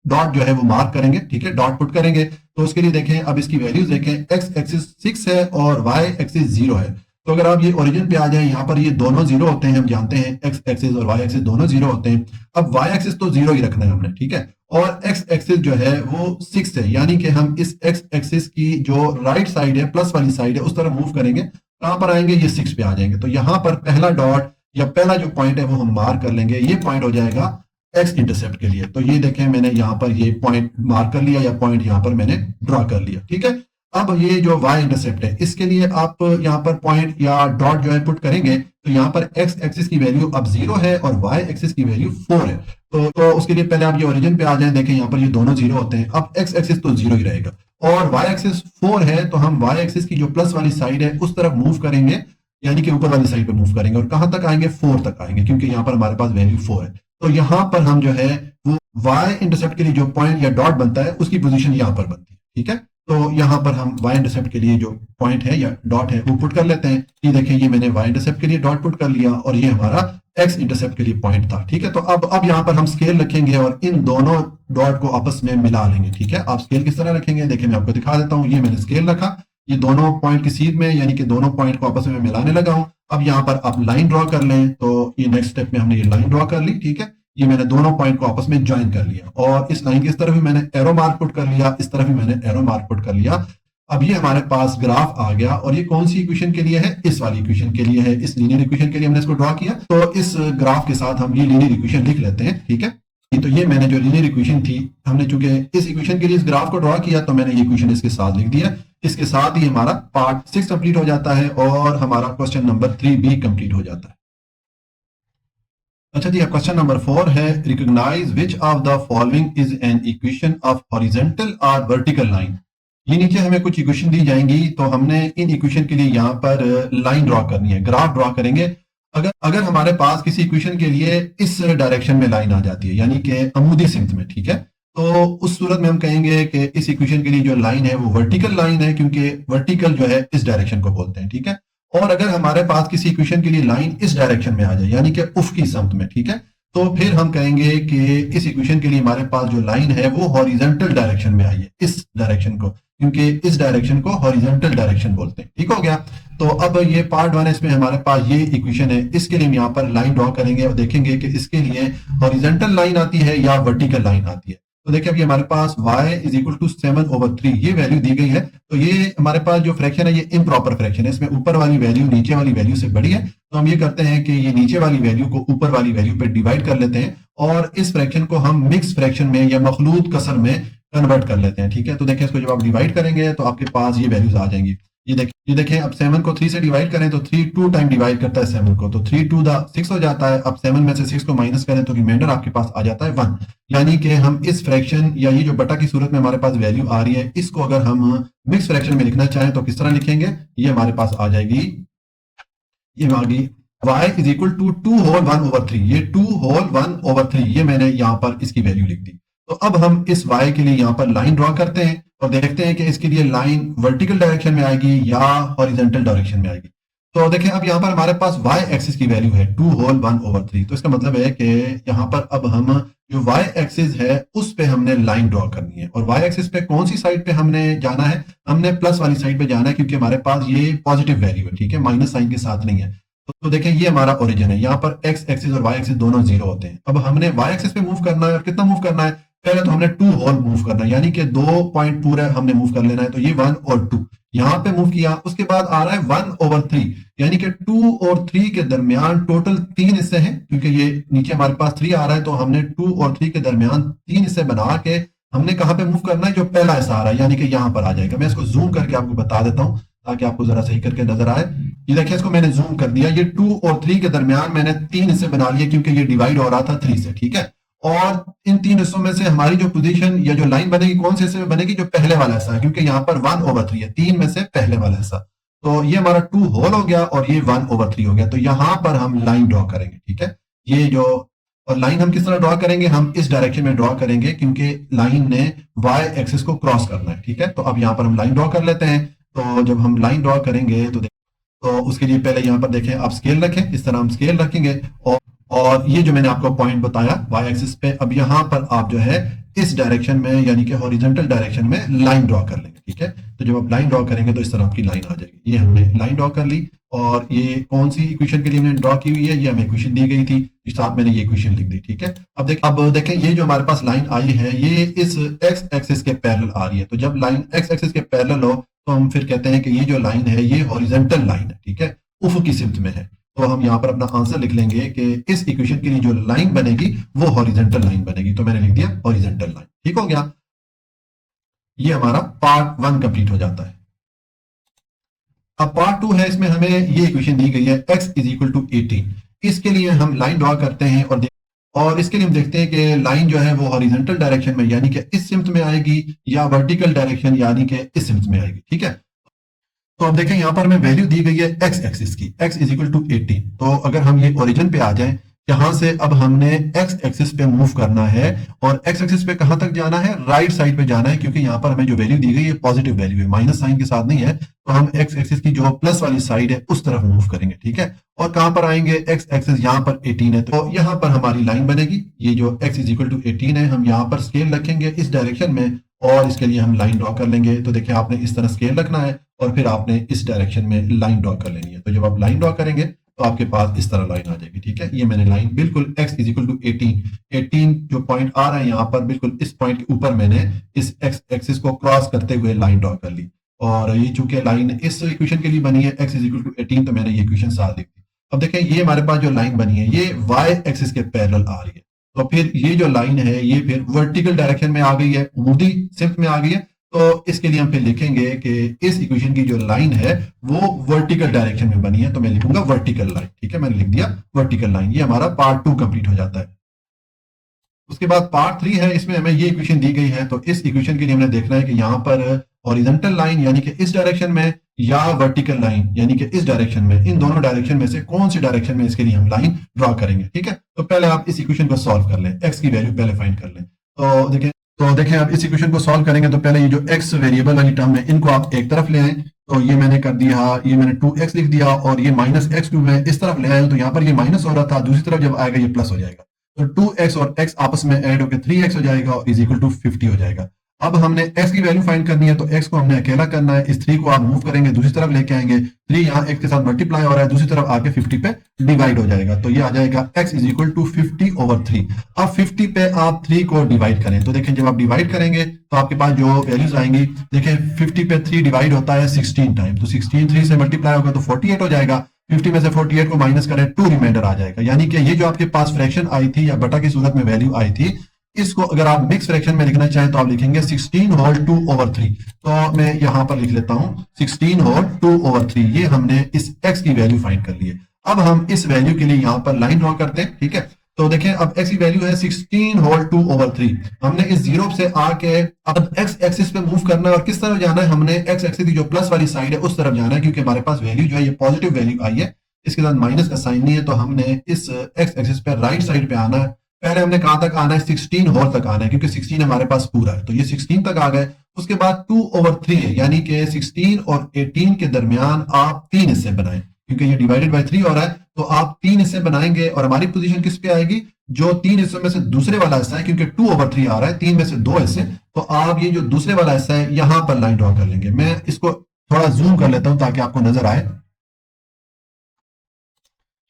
A: डॉट जो है वो मार्क करेंगे। ठीक है, डॉट पुट करेंगे। तो उसके लिए देखें अब इसकी वैल्यूज देखें, x एक्सिस 6 है और y एक्सिस 0 है। तो अगर आप ये ओरिजिन पे आ जाए, यहाँ पर ये दोनों 0 होते हैं, हम जानते हैं x एक्सिस और y एक्सिस दोनों 0 होते हैं। अब y एक्सिस तो 0 ही रखना है हमने। ठीक है, और x एक्सिस जो है वो 6 है, यानी कि हम इस x एक्सिस की जो राइट साइड है प्लस वाली साइड है उस तरफ मूव करेंगे। कहां पर आएंगे, ये 6 पे आ जाएंगे। तो यहाँ पर पहला डॉट या पहला जो पॉइंट है वो हम मार्क कर लेंगे। ये पॉइंट हो जाएगा x इंटरसेप्ट के लिए। तो ये देखें मैंने यहाँ पर ये पॉइंट मार्क कर लिया या पॉइंट यहाँ पर मैंने ड्रॉ कर लिया। ठीक है, अब ये जो y इंटरसेप्ट है इसके लिए आप यहाँ पर पॉइंट या डॉट जो है पुट करेंगे तो यहाँ पर x एक्सिस की वैल्यू अब 0 है और y एक्सिस की वैल्यू 4 है। तो उसके लिए पहले आप ये ओरिजिन पे आ जाएं। देखें यहाँ पर ये दोनों 0 होते हैं। अब x एक्सिस तो 0 ही रहेगा और y एक्सिस 4 है, तो हम y एक्सिस की जो प्लस वाली साइड है उस तरफ मूव करेंगे, यानी कि ऊपर वाली साइड पे मूव करेंगे और कहां तक आएंगे, 4 तक आएंगे, क्योंकि यहाँ पर हमारे पास वैल्यू 4 है। तो यहाँ पर हम जो है वो y इंटरसेप्ट के लिए जो पॉइंट या डॉट बनता है उसकी पोजीशन यहाँ पर बनती है। ठीक है, तो यहाँ पर हम y इंटरसेप्ट के लिए जो पॉइंट है या डॉट है वो पुट कर लेते हैं। ये देखें ये मैंने y इंटरसेप्ट के लिए डॉट पुट कर लिया और ये हमारा x इंटरसेप्ट के लिए पॉइंट था। ठीक है, तो अब यहाँ पर हम स्केल रखेंगे और इन दोनों डॉट को आपस में मिला लेंगे। ठीक है, आप स्केल किस तरह रखेंगे देखिए मैं आपको दिखा देता हूँ। ये मैंने स्केल रखा, ये दोनों पॉइंट की सीध में यानी कि दोनों पॉइंट को आपस में मिलाने लगा हूं। अब यहाँ पर आप लाइन ड्रॉ कर लें। तो ये नेक्स्ट स्टेप में हमने ये लाइन ड्रॉ कर ली। ठीक है, ये मैंने दोनों पॉइंट को आपस में ज्वाइन कर लिया और इस लाइन की इस तरफ भी मैंने एरो मार्क पुट कर लिया, इस तरफ भी मैंने एरो मार्क पुट कर लिया। अब ये हमारे पास ग्राफ आ गया और ये कौन सी इक्वेशन के लिए है, इस वाली इक्वेशन के लिए है, इस लीनियर इक्वेशन के लिए हमने इसको ड्रॉ किया। तो इस ग्राफ के साथ हम ये लीनियर इक्वेशन लिख लेते हैं। ठीक है, तो ये मैंने जो लीनियर इक्वेशन थी, हमने चूंकि इस इक्वेशन के लिए इस ग्राफ को ड्रॉ किया तो मैंने ये इक्वेशन इसके साथ लिख दिया। इसके साथ ही हमारा पार्ट 6 कंप्लीट हो जाता है और हमारा क्वेश्चन नंबर 3 भी कंप्लीट हो जाता है। अच्छा जी, क्वेश्चन नंबर 4 है, recognise which of the following is an equation of horizontal और वर्टिकल लाइन। ये नीचे हमें कुछ इक्वेशन दी जाएंगी, तो हमने इन इक्वेशन के लिए यहाँ पर लाइन ड्रॉ करनी है, ग्राफ ड्रॉ करेंगे। अगर अगर हमारे पास किसी इक्वेशन के लिए इस डायरेक्शन में लाइन आ जाती है, यानी कि अमूदी सिमत में, ठीक है, तो उस सूरत में हम कहेंगे कि इस इक्वेशन के लिए जो लाइन है वो वर्टिकल लाइन है, क्योंकि वर्टिकल जो है इस डायरेक्शन को बोलते हैं, ठीक है। और अगर हमारे पास किसी इक्वेशन के लिए लाइन इस डायरेक्शन में आ जाए, यानी कि उफ की समत में, ठीक है, तो फिर हम कहेंगे कि इस इक्वेशन के लिए हमारे पास जो लाइन है वो हॉरिजॉन्टल डायरेक्शन में आई है, इस डायरेक्शन को, क्योंकि इस डायरेक्शन को हॉरिजॉन्टल डायरेक्शन बोलते हैं। ठीक हो गया। तो अब ये पार्ट वन है, इसमें हमारे पास ये इक्वेशन है, इसके लिए हम यहाँ पर लाइन ड्रॉ करेंगे और देखेंगे कि इसके लिए हॉरिजॉन्टल लाइन आती है या वर्टिकल लाइन आती है। तो देखिए अभी हमारे पास y इज इक्वल टू 7/3 ये वैल्यू दी गई है। तो ये हमारे पास जो फ्रैक्शन है ये इम्प्रॉपर फ्रैक्शन है, इसमें ऊपर वाली वैल्यू नीचे वाली वैल्यू से बड़ी है। तो हम ये करते हैं कि ये नीचे वाली वैल्यू को ऊपर वाली वैल्यू पे डिवाइड कर लेते हैं और इस फ्रैक्शन को हम मिक्स फ्रैक्शन में या मखलूत कसर में कन्वर्ट कर लेते हैं। ठीक है, तो देखिए इसको जब आप डिवाइड करेंगे तो आपके पास ये वैल्यूज आ जाएंगी। ये देखें अब 7 को 3 से डिवाइड करें तो 3 2 टाइम डिवाइड करता है 7 को, तो 3 2 6 हो जाता है। अब 7 में से 6 को माइनस करें तो रिमाइंडर आपके पास आ जाता है 1। यानी कि हम इस फ्रैक्शन या ये जो बटा की सूरत में हमारे पास वैल्यू आ रही है, इसको अगर हम मिक्स फ्रैक्शन में लिखना चाहें तो किस तरह लिखेंगे, ये हमारे पास आ जाएगी, ये आ गई y is equal to 2 whole 1/3। ये 2 होल 1/3 ये मैंने यहाँ पर इसकी वैल्यू लिख दी। तो अब हम इस y के लिए यहाँ पर लाइन ड्रॉ करते हैं और देखते हैं कि इसके लिए लाइन वर्टिकल डायरेक्शन में आएगी या हॉरिजॉन्टल डायरेक्शन में आएगी। तो देखें अब यहाँ पर हमारे पास y एक्सिस की वैल्यू है 2 होल 1/3। तो इसका मतलब है कि यहाँ पर अब हम जो y एक्सिस है उस पे हमने लाइन ड्रॉ करनी है। और y एक्सिस पे कौन सी साइड पे हमने जाना है, हमने प्लस वाली साइड पे जाना है, क्योंकि हमारे पास ये पॉजिटिव वैल्यू है, ठीक है, माइनस साइन के साथ नहीं है। तो देखें ये हमारा ओरिजिन है, यहाँ पर x एक्सिस और y एक्सिस दोनों जीरो होते हैं। अब हमने y एक्सिस पे मूव करना है, और कितना मूव करना है, पहले तो हमने 2 होल मूव करना है, यानी कि 2 पॉइंट पूरा हमने मूव कर लेना है। तो ये 1 और 2 यहाँ पे मूव किया, उसके बाद आ रहा है 1/3, यानी कि 2 और 3 के दरमियान टोटल 3 हिस्से हैं, क्योंकि ये नीचे हमारे पास 3 आ रहा है, तो हमने 2 और 3 के दरमियान 3 हिस्से बना के हमने कहाँ पे मूव करना है, जो पहला हिस्सा आ रहा है, यानी कि यहाँ पर आ जाएगा। मैं इसको जूम करके आपको बता देता हूँ ताकि आपको जरा सही करके नजर आए। ये देखिए इसको मैंने जूम कर दिया, ये 2 और 3 के दरमियान मैंने 3 हिस्से बना लिए, क्योंकि ये डिवाइड हो रहा था 3 से, ठीक है। और इन 3 हिस्सों में से हमारी जो पोजीशन या जो लाइन बनेगी कौन से हिस्से में बनेगी, जो पहले वाला हिस्सा है, क्योंकि यहाँ पर 1/3 है, 3 में से पहले वाला हिस्सा। तो ये हमारा 2 होल हो गया और ये 1/3 हो गया। तो यहाँ पर हम लाइन ड्रॉ करेंगे, ठीक है। ये जो और लाइन हम किस तरह ड्रॉ करेंगे, हम इस डायरेक्शन में ड्रॉ करेंगे, क्योंकि लाइन ने y एक्सिस को क्रॉस करना है, ठीक है। तो अब यहाँ पर हम लाइन ड्रॉ कर लेते हैं। तो जब हम लाइन ड्रॉ करेंगे तो उसके लिए पहले यहाँ पर देखें आप स्केल रखें, इस तरह हम स्केल रखेंगे और ये जो मैंने आपको पॉइंट बताया y एक्सिस पे, अब यहाँ पर आप जो है इस डायरेक्शन में यानी कि हॉरिजॉन्टल डायरेक्शन में लाइन ड्रॉ कर लेंगे, ठीक है। तो जब आप लाइन ड्रॉ करेंगे तो इस तरह आपकी लाइन आ जाएगी। ये हमने लाइन ड्रॉ कर ली और ये कौन सी इक्वेशन के लिए हमने ड्रॉ की हुई है, ये हमें इक्वेशन दी गई थी, इस साथ मैंने ये इक्वेशन लिख दी, ठीक है। अब देखें ये जो हमारे पास लाइन आई है ये इस x एक्सिस के पैरेलल आ रही है। तो जब लाइन x एक्सिस के पैरेलल हो तो हम फिर कहते हैं कि ये जो लाइन है ये हॉरिजॉन्टल लाइन है, ठीक है, उफ़क़ की सिमत में है। तो हम यहाँ पर अपना आंसर लिख लेंगे कि इस इक्वेशन के लिए जो लाइन बनेगी वो हॉरिजॉन्टल लाइन बनेगी। तो मैंने लिख दिया हॉरिजॉन्टल लाइन, ठीक हो गया। ये हमारा पार्ट 1 कंप्लीट हो जाता है। अब पार्ट 2 है, इसमें हमें ये इक्वेशन दी गई है x इज इक्वल टू 18। इसके लिए हम लाइन ड्रॉ करते हैं और इसके लिए हम देखते हैं कि लाइन जो है वो हॉरिजॉन्टल डायरेक्शन में यानी कि इस सिमत में आएगी या वर्टिकल डायरेक्शन यानी कि इस सिमत में आएगी, ठीक है। तो अब देखें यहाँ पर हमें वैल्यू दी गई है x एक्सिस की, x इज इक्वल टू 18। तो अगर हम ये ओरिजिन पे आ जाएं, यहां से अब हमने x एक्सिस पे मूव करना है और x एक्सिस पे कहां तक जाना है, राइट साइड पे जाना है, क्योंकि यहाँ पर हमें जो वैल्यू दी गई है पॉजिटिव वैल्यू है, माइनस साइन के साथ नहीं है। तो हम x एक्सिस की जो प्लस वाली साइड है उस तरफ मूव करेंगे, ठीक है। और कहां पर आएंगे, x एक्सिस यहाँ पर 18 है, तो यहाँ पर हमारी लाइन बनेगी। ये जो x इज इक्वल टू 18 है, हम यहाँ पर स्केल रखेंगे इस डायरेक्शन में और इसके लिए हम लाइन ड्रॉ कर लेंगे। तो देखिए आपने इस तरह स्केल रखना है और फिर आपने इस डायरेक्शन में लाइन ड्रॉ कर लेनी है। तो जब आप लाइन ड्रॉ करेंगे तो आपके पास इस तरह लाइन आ जाएगी, ठीक है। ये मैंने लाइन बिल्कुल x इज इक्वल टू 18 जो पॉइंट आ रहा है यहाँ पर बिल्कुल इस पॉइंट के ऊपर मैंने इस x एक्सिस को क्रॉस करते हुए लाइन ड्रॉ कर ली। और ये चूंकि लाइन इस इक्वेशन के लिए बनी है x इज इक्वल टू 18, तो मैंने ये इक्वेशन साथ लिख दी। अब देखें ये हमारे पास जो लाइन बनी है ये y एक्सिस के पैरेलल आ रही है। तो फिर ये जो लाइन है ये फिर वर्टिकल डायरेक्शन में आ गई है, मूडी सिमत में आ गई है। तो इसके लिए हम फिर लिखेंगे कि इस इक्वेशन की जो लाइन है वो वर्टिकल डायरेक्शन में बनी है, तो मैं लिखूंगा वर्टिकल लाइन, ठीक है। मैंने लिख दिया वर्टिकल लाइन। ये हमारा पार्ट 2 कंप्लीट हो जाता है। उसके बाद पार्ट 3 है, इसमें हमें ये इक्वेशन दी गई है। तो इस इक्वेशन के लिए हमने देखना है कि यहाँ पर हॉरिजॉन्टल लाइन यानी कि इस डायरेक्शन में, या वर्टिकल लाइन यानी कि इस डायरेक्शन में, इन दोनों डायरेक्शन में से कौन सी डायरेक्शन में इसके लिए हम लाइन ड्रॉ करेंगे। ठीक है, तो पहले आप इस इक्वेशन को सॉल्व कर लें, एक्स की वैल्यू पहले फाइंड कर लें। तो देखें आप इस इक्वेशन को सॉल्व करेंगे तो पहले ये जो एक्स वेरिएबल वाली टर्म है इनको आप एक तरफ ले आए। तो ये मैंने कर दिया, ये मैंने 2x लिख दिया और ये माइनस एक्स क्यूब है, इस तरफ ले आए तो यहाँ पर ये माइनस हो रहा था, दूसरी तरफ जब आएगा ये प्लस हो जाएगा। तो 2x और x आपस में ऐड होकर 3x हो जाएगा और इज इक्वल टू 50 हो जाएगा। अब हमने x की वैल्यू फाइंड करनी है तो x को हमने अकेला करना है, इस 3 को आप मूव करेंगे दूसरी तरफ लेके आएंगे, 3 यहाँ x के साथ मल्टीप्लाई हो रहा है, दूसरी तरफ आके 50 पे डिवाइड हो जाएगा। तो ये आ जाएगा x इज इक्वल टू 50/3। अब 50 पे आप 3 को डिवाइड करें तो देखें जब आप डिवाइड करेंगे तो आपके पास जो वैल्यूज आएंगी, देखें 50 पे 3 डिवाइड होता है 16 टाइम, तो 16 3 से मल्टीप्लाई होगा तो 48 हो जाएगा। 50 में से 48 को माइनस करें 2 रिमाइंडर आ जाएगा, यानी कि ये जो आपके पास फ्रैक्शन आई थी या बटा की सूरत में वैल्यू आई थी, इसको अगर आप मिक्स फ्रैक्शन में लिखना चाहें तो आप लिखेंगे 16 होल 2/3। तो मैं यहां पर लिख लेता हूं 16 होल 2/3। ये हमने इस x की वैल्यू फाइंड कर ली है। अब हम इस वैल्यू के लिए यहां पर लाइन ड्रॉ करते हैं। ठीक है, तो देखें अब x की वैल्यू है 16 होल 2/3। हमने इस जीरो से आके अब x एक्सिस पे मूव करना है और किस तरफ जाना है, हमने x एक्सिस की जो प्लस वाली साइड है उस तरफ जाना है, क्योंकि हमारे पास वैल्यू जो है ये पॉजिटिव वैल्यू आई है, इसके साथ माइनस का साइन नहीं है, तो हमने इस x एक्सिस पे राइट साइड पे आना है। पहले हमने कहां तक आना है, 16 होल तक आना है, क्योंकि 16 हमारे पास पूरा है, तो ये 16 तक आ गए। उसके बाद 2/3 है, यानी कि 16 और 18 के दरमियान आप 3 हिस्से बनाएं, क्योंकि ये डिवाइडेड बाय 3 हो रहा है, तो आप 3 हिस्से बनाएंगे और हमारी पोजीशन किस पे आएगी, जो 3 हिस्सों में से दूसरे वाला हिस्सा है, क्योंकि 2/3 आ रहा है, 3 में से 2 हिस्से, तो आप ये जो दूसरे वाला हिस्सा है यहां पर लाइन ड्रॉ कर लेंगे। मैं इसको थोड़ा जूम कर लेता हूं ताकि आपको नजर आए।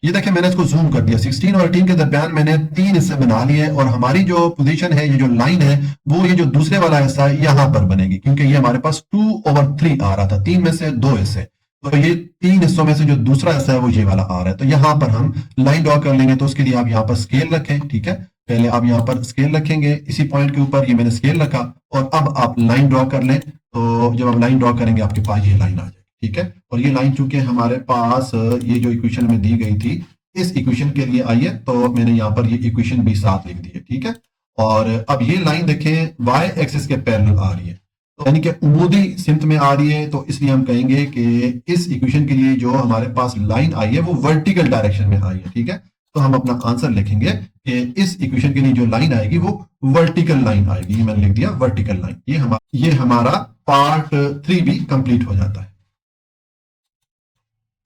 A: ये देखिए मैंने इसको जूम कर दिया, 16 और 18 के दरमियान मैंने 3 हिस्से बना लिए और हमारी जो पोजीशन है, ये जो लाइन है, वो ये जो दूसरे वाला हिस्सा है यहां पर बनेगी, क्योंकि ये हमारे पास 2/3 आ रहा था, 3 में से 2 हिस्से, तो ये 3 हिस्सों में से जो दूसरा हिस्सा है वो ये वाला आ रहा है, तो यहां पर हम लाइन ड्रॉ कर लेंगे। तो उसके लिए आप यहाँ पर स्केल रखें। ठीक है, पहले आप यहाँ पर स्केल रखेंगे, इसी पॉइंट के ऊपर ये मैंने स्केल रखा और अब आप लाइन ड्रॉ कर लें। तो जब आप लाइन ड्रॉ करेंगे आपके पास ये लाइन आ जाएगी। ठीक है, और ये लाइन चूंकि हमारे पास ये जो इक्वेशन में दी गई थी इस इक्वेशन के लिए आई है, तो मैंने यहाँ पर ये इक्वेशन भी साथ लिख दी है। ठीक है, और अब ये लाइन देखें y एक्सिस के पैरेलल आ रही है, तो यानी कि उमूदी सिमत में आ रही है, तो इसलिए हम कहेंगे कि इस इक्वेशन के लिए जो हमारे पास लाइन आई है वो वर्टिकल डायरेक्शन में आई है। ठीक है, तो हम अपना आंसर लिखेंगे कि इस इक्वेशन के लिए जो लाइन आएगी वो वर्टिकल लाइन आएगी। ये मैंने लिख दिया वर्टिकल लाइन। ये हमारा पार्ट 3 भी कंप्लीट हो जाता है।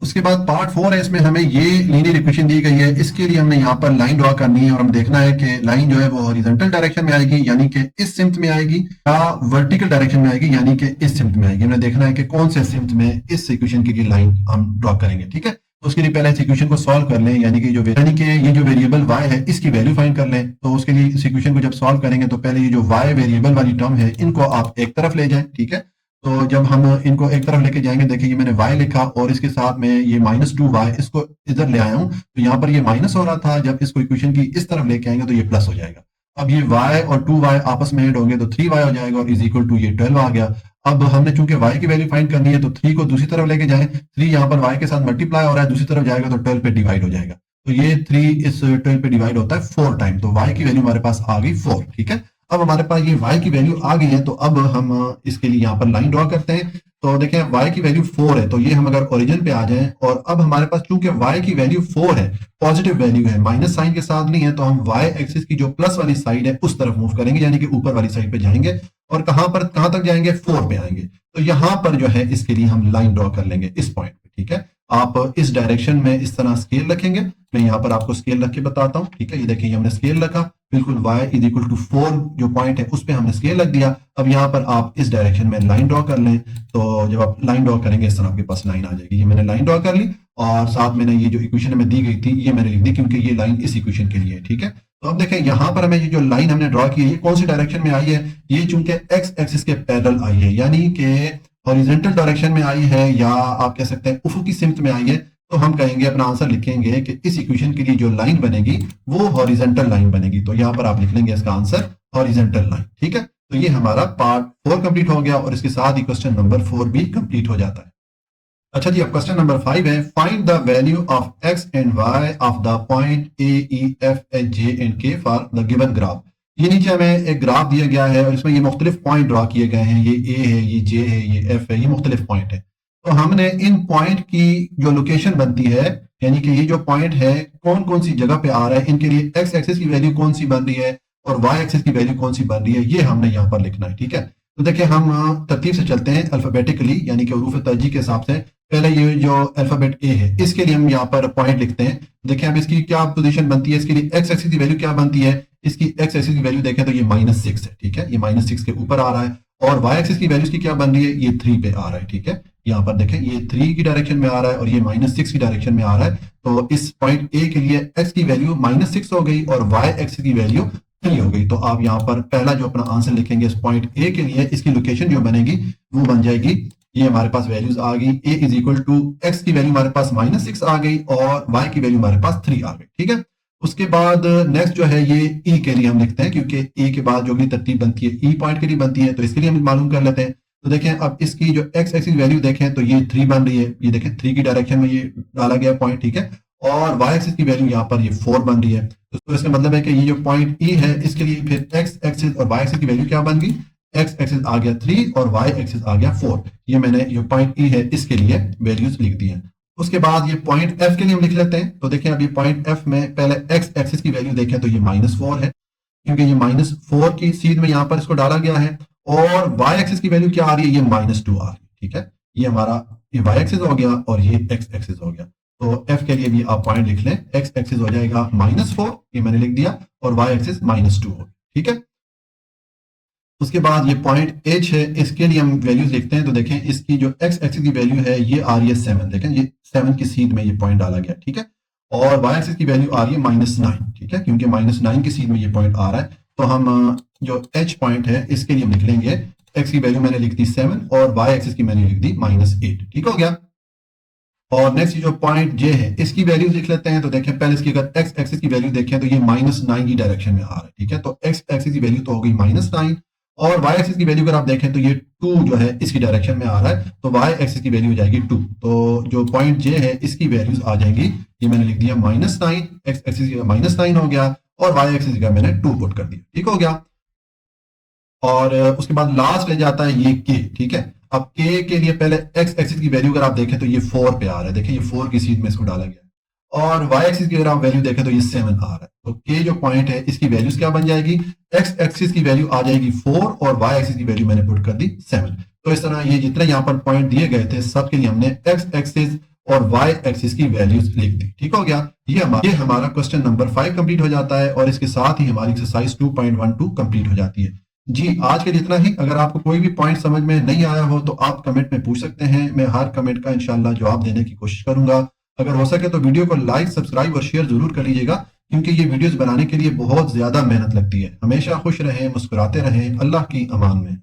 A: उसके बाद पार्ट 4 है, इसमें हमें ये लीनियर इक्वेशन दी गई है, इसके लिए हमने यहाँ पर लाइन ड्रॉ करनी है और हम देखना है कि लाइन जो है वो हॉरिजॉन्टल डायरेक्शन में आएगी यानी कि इस सिमत में आएगी, या वर्टिकल डायरेक्शन में आएगी यानी कि इस सिमत में आएगी। हमने देखना है कि कौन से सिमत में इस इक्वेशन के लिए लाइन हम ड्रॉ करेंगे। ठीक है, तो उसके लिए पहले इस इक्वेशन को सॉल्व कर लें, यानी कि ये जो वेरिएबल y है इसकी वैल्यू फाइंड कर लें। तो उसके लिए इस इक्वेशन को जब सॉल्व करेंगे तो पहले ये जो y वेरिएबल वाली टर्म है इनको आप एक तरफ ले जाएं। ठीक है, तो जब हम इनको एक तरफ लेके जाएंगे, देखिए ये मैंने y लिखा और इसके साथ में ये -2y इसको इधर ले आया हूं, तो यहाँ पर ये माइनस हो रहा था, जब इसको इक्वेशन की इस तरफ लेके आएंगे तो ये प्लस हो जाएगा। अब ये y और 2y आपस में ऐड होंगे तो 3y हो जाएगा और इज इक्वल टू ये 12 आ गया। अब हमने चूंकि y की वैल्यू फाइंड करनी है तो 3 को दूसरी तरफ लेके जाएं, 3 यहाँ पर y के साथ मल्टीप्लाई हो रहा है, दूसरी तरफ जाएगा तो 12 पे डिवाइड हो जाएगा, तो ये 3 इस 12 पे डिवाइड होता है 4 टाइम, तो y की वैल्यू हमारे पास आ गई 4। ठीक है, अब हमारे पास ये y की वैल्यू आ गई है, तो अब हम इसके लिए यहाँ पर लाइन ड्रॉ करते हैं। तो देखें y की वैल्यू 4 है, तो ये हम अगर ओरिजिन पे आ जाएं और अब हमारे पास चूंकि y की वैल्यू 4 है, पॉजिटिव वैल्यू है, माइनस साइन के साथ नहीं है, तो हम y एक्सिस की जो प्लस वाली साइड है उस तरफ मूव करेंगे, यानी कि ऊपर वाली साइड पे जाएंगे और कहां तक जाएंगे, 4 पे आएंगे। तो यहां पर जो है इसके लिए हम लाइन ड्रॉ कर लेंगे इस पॉइंट पे। ठीक है, आप इस डायरेक्शन में इस तरह स्केल रखेंगे, मैं यहाँ पर आपको स्केल रख के बताता हूँ। ठीक है, ये देखिए हमने स्केल रखा, बिल्कुल y इज इक्वल टू 4 जो पॉइंट है उस पे हमने स्केल रख दिया। अब यहाँ पर आप इस डायरेक्शन में लाइन ड्रॉ कर लें, तो जब आप लाइन ड्रॉ करेंगे इस तरह आपके पास लाइन आ जाएगी। ये मैंने लाइन ड्रॉ कर ली और साथ मैंने ये जो इक्वेशन में दी गई थी ये मैंने लिख दी, क्योंकि ये लाइन इस इक्वेशन के लिए है। ठीक है, तो अब देखें यहाँ पर हमें ये जो लाइन हमने ड्रॉ की है ये कौन सी डायरेक्शन में आई है, ये चूंकि x एक्सिस के पैरेलल आई है, यानी कि हॉरिजॉन्टल डायरेक्शन में आई है, या आप कह सकते हैं उफुकी सिमत में आई है, तो हम कहेंगे अपना आंसर लिखेंगे कि इस इक्वेशन के लिए जो लाइन बनेगी वो हॉरिजॉन्टल लाइन बनेगी। तो यहाँ पर आप लिख लेंगे इसका आंसर हॉरिजॉन्टल लाइन। ठीक है, तो ये हमारा पार्ट 4 कंप्लीट हो गया और इसके साथ ही क्वेश्चन नंबर 4 भी कंप्लीट हो जाता है। अच्छा जी, अब क्वेश्चन नंबर 5 है, find the value of x and y of the point a e f h j and k for the given graph. ये नीचे हमें एक ग्राफ दिया गया है और इसमें ये मुख्तलिफ पॉइंट ड्रा किए गए हैं, ये ए है, ये जे है, ये एफ है, ये मुख्तलिफ पॉइंट है। तो हमने इन पॉइंट की जो लोकेशन बनती है, यानी कि ये जो पॉइंट है कौन कौन सी जगह पे आ रहा है, इनके लिए एक्स एक्सिस की वैल्यू कौन सी बन रही है और वाई एक्सिस की वैल्यू कौन सी बन रही है, ये हमने यहाँ पर लिखना है। ठीक है, तो देखिए हम तरतीब से चलते हैं अल्फाबेटिकली, यानी कि उरूफ तरजीह के हिसाब से। पहले ये जो अल्फाबेट ए है इसके लिए हम यहाँ पर पॉइंट लिखते हैं। देखिए अब इसकी क्या पोजीशन बनती है, इसके लिए एक्स एक्सिस की वैल्यू क्या बनती है, इसकी एक्स एक्सिस की वैल्यू देखें तो ये -6 है। ठीक है, ये -6 के ऊपर आ रहा है और वाई एक्सिस की वैल्यू की क्या बन रही है, ये 3 पे आ रहा है। ठीक है, यहाँ पर देखें ये 3 की डायरेक्शन में आ रहा है और ये -6 की डायरेक्शन में आ रहा है। तो इस पॉइंट ए के लिए एक्स की वैल्यू -6 हो गई और वाई एक्सिस की वैल्यू 3 हो गई। तो आप यहाँ पर पहला जो अपना आंसर लिखेंगे इस पॉइंट ए के लिए, इसकी लोकेशन जो बनेगी वो बन जाएगी, ये हमारे पास वैल्यूज आ गई, ए इज इक्वल टू एक्स की वैल्यू हमारे पास -6 आ गई और वाई की वैल्यू हमारे पास 3 आ गई। ठीक है, उसके बाद नेक्स्ट जो है ये ई के लिए हम लिखते हैं, क्योंकि ए के बाद जो भी तरतीब बनती है ई पॉइंट के लिए बनती है, तो इसके लिए हम मालूम कर लेते हैं। तो देखें अब इसकी जो एक्स एक्सिस वैल्यू देखें तो ये 3 बन रही है, ये देखें 3 की डायरेक्शन में ये डाला गया पॉइंट। ठीक है, और वाई एक्सिस की वैल्यू यहाँ पर ये 4 बन रही है। तो इसका मतलब है कि ये जो पॉइंट ई है इसके लिए फिर एक्स एक्सिस और वाई एक्सिस की वैल्यू क्या बन गई, एक्स एक्सिस आ गया 3 और वाई एक्सिस आ गया 4। ये मैंने जो पॉइंट ई है इसके लिए वैल्यूज लिख दी है। उसके बाद ये पॉइंट एफ के लिए हम लिख लेते हैं। तो देखें अभी पॉइंट एफ में पहले एक्स एक्सिस की वैल्यू देखें तो ये -4 है, क्योंकि ये -4 की सीध में यहाँ पर इसको डाला गया है और वाई एक्सिस की वैल्यू क्या आ रही है, ये -2 आ रही है। ठीक है, ये हमारा ये वाई एक्सिस हो गया और ये एक्स एक्सिस हो गया। तो एफ के लिए भी आप पॉइंट लिख लें, एक्स एक्सिस हो जाएगा -4, ये मैंने लिख दिया, और वाई एक्सिस -2 हो। ठीक है, उसके बाद ये पॉइंट एच है, इसके लिए हम वैल्यूज लिखते हैं। तो देखें इसकी जो एक्स एक्सिस की वैल्यू है ये आ रही है 7, देखें ये 7 की सीध में ये पॉइंट डाला गया। ठीक है, और वाई एक्सिस की वैल्यू आ रही है -9। ठीक है, क्योंकि -9 की सीध में ये पॉइंट आ रहा है, तो हम जो एच पॉइंट है इसके लिए हम लिख लेंगे, एक्स की वैल्यू मैंने लिख दी 7 और वाई एक्सिस की मैंने लिख दी -8। ठीक हो गया, और नेक्स्ट जो पॉइंट जे है इसकी वैल्यू लिख लेते हैं। तो देखें पहले इसकी अगर एक्स एक्सिस की वैल्यू देखें तो ये -9 की डायरेक्शन में आ रहा है। ठीक है, तो एक्स एक्सिस की वैल्यू तो हो गई -9 और वाई एक्सिस की वैल्यू अगर आप देखें तो ये 2 जो है इसकी डायरेक्शन में आ रहा है, तो वाई एक्सिस की वैल्यू हो जाएगी 2। तो जो पॉइंट जे है इसकी वैल्यूज आ जाएंगी, ये मैंने लिख दिया -9, एक्स एक्सिस का -9 हो गया और वाई एक्सिस का मैंने 2 पुट कर दिया। ठीक हो गया, और उसके बाद लास्ट रह जाता है ये के। ठीक है, अब के के लिए पहले एक्स एक्सिस की वैल्यू अगर आप देखें तो ये 4 पे आ रहा है, देखिए ये 4 की सीध में इसको डाला गया, और वाई एक्सिस की अगर आप वैल्यू देखें तो ये 7 आ रहा है। तो के जो पॉइंट है इसकी वैल्यूज क्या बन जाएगी, एक्स एक्सिस की वैल्यू आ जाएगी 4 और वाई एक्सिस की वैल्यू मैंने पुट कर दी 7। तो इस तरह ये जितने यहाँ पर पॉइंट दिए गए थे सबके लिए हमने एक्स एक्सिस और वाई एक्सिस की वैल्यूज लिख दी। ठीक हो गया, ये हमारा क्वेश्चन नंबर 5 कंप्लीट हो जाता है और इसके साथ ही हमारी एक्सरसाइज 2.12 कंप्लीट हो जाती है। जी आज के लिए इतना ही। अगर आपको कोई भी पॉइंट समझ में नहीं आया हो तो आप कमेंट में पूछ सकते हैं, मैं हर कमेंट का इंशाल्लाह जवाब देने की कोशिश करूंगा। अगर हो सके तो वीडियो को लाइक, सब्सक्राइब और शेयर जरूर कर लीजिएगा, क्योंकि ये वीडियोस बनाने के लिए बहुत ज्यादा मेहनत लगती है। हमेशा खुश रहें, मुस्कुराते रहें। अल्लाह की अमान में।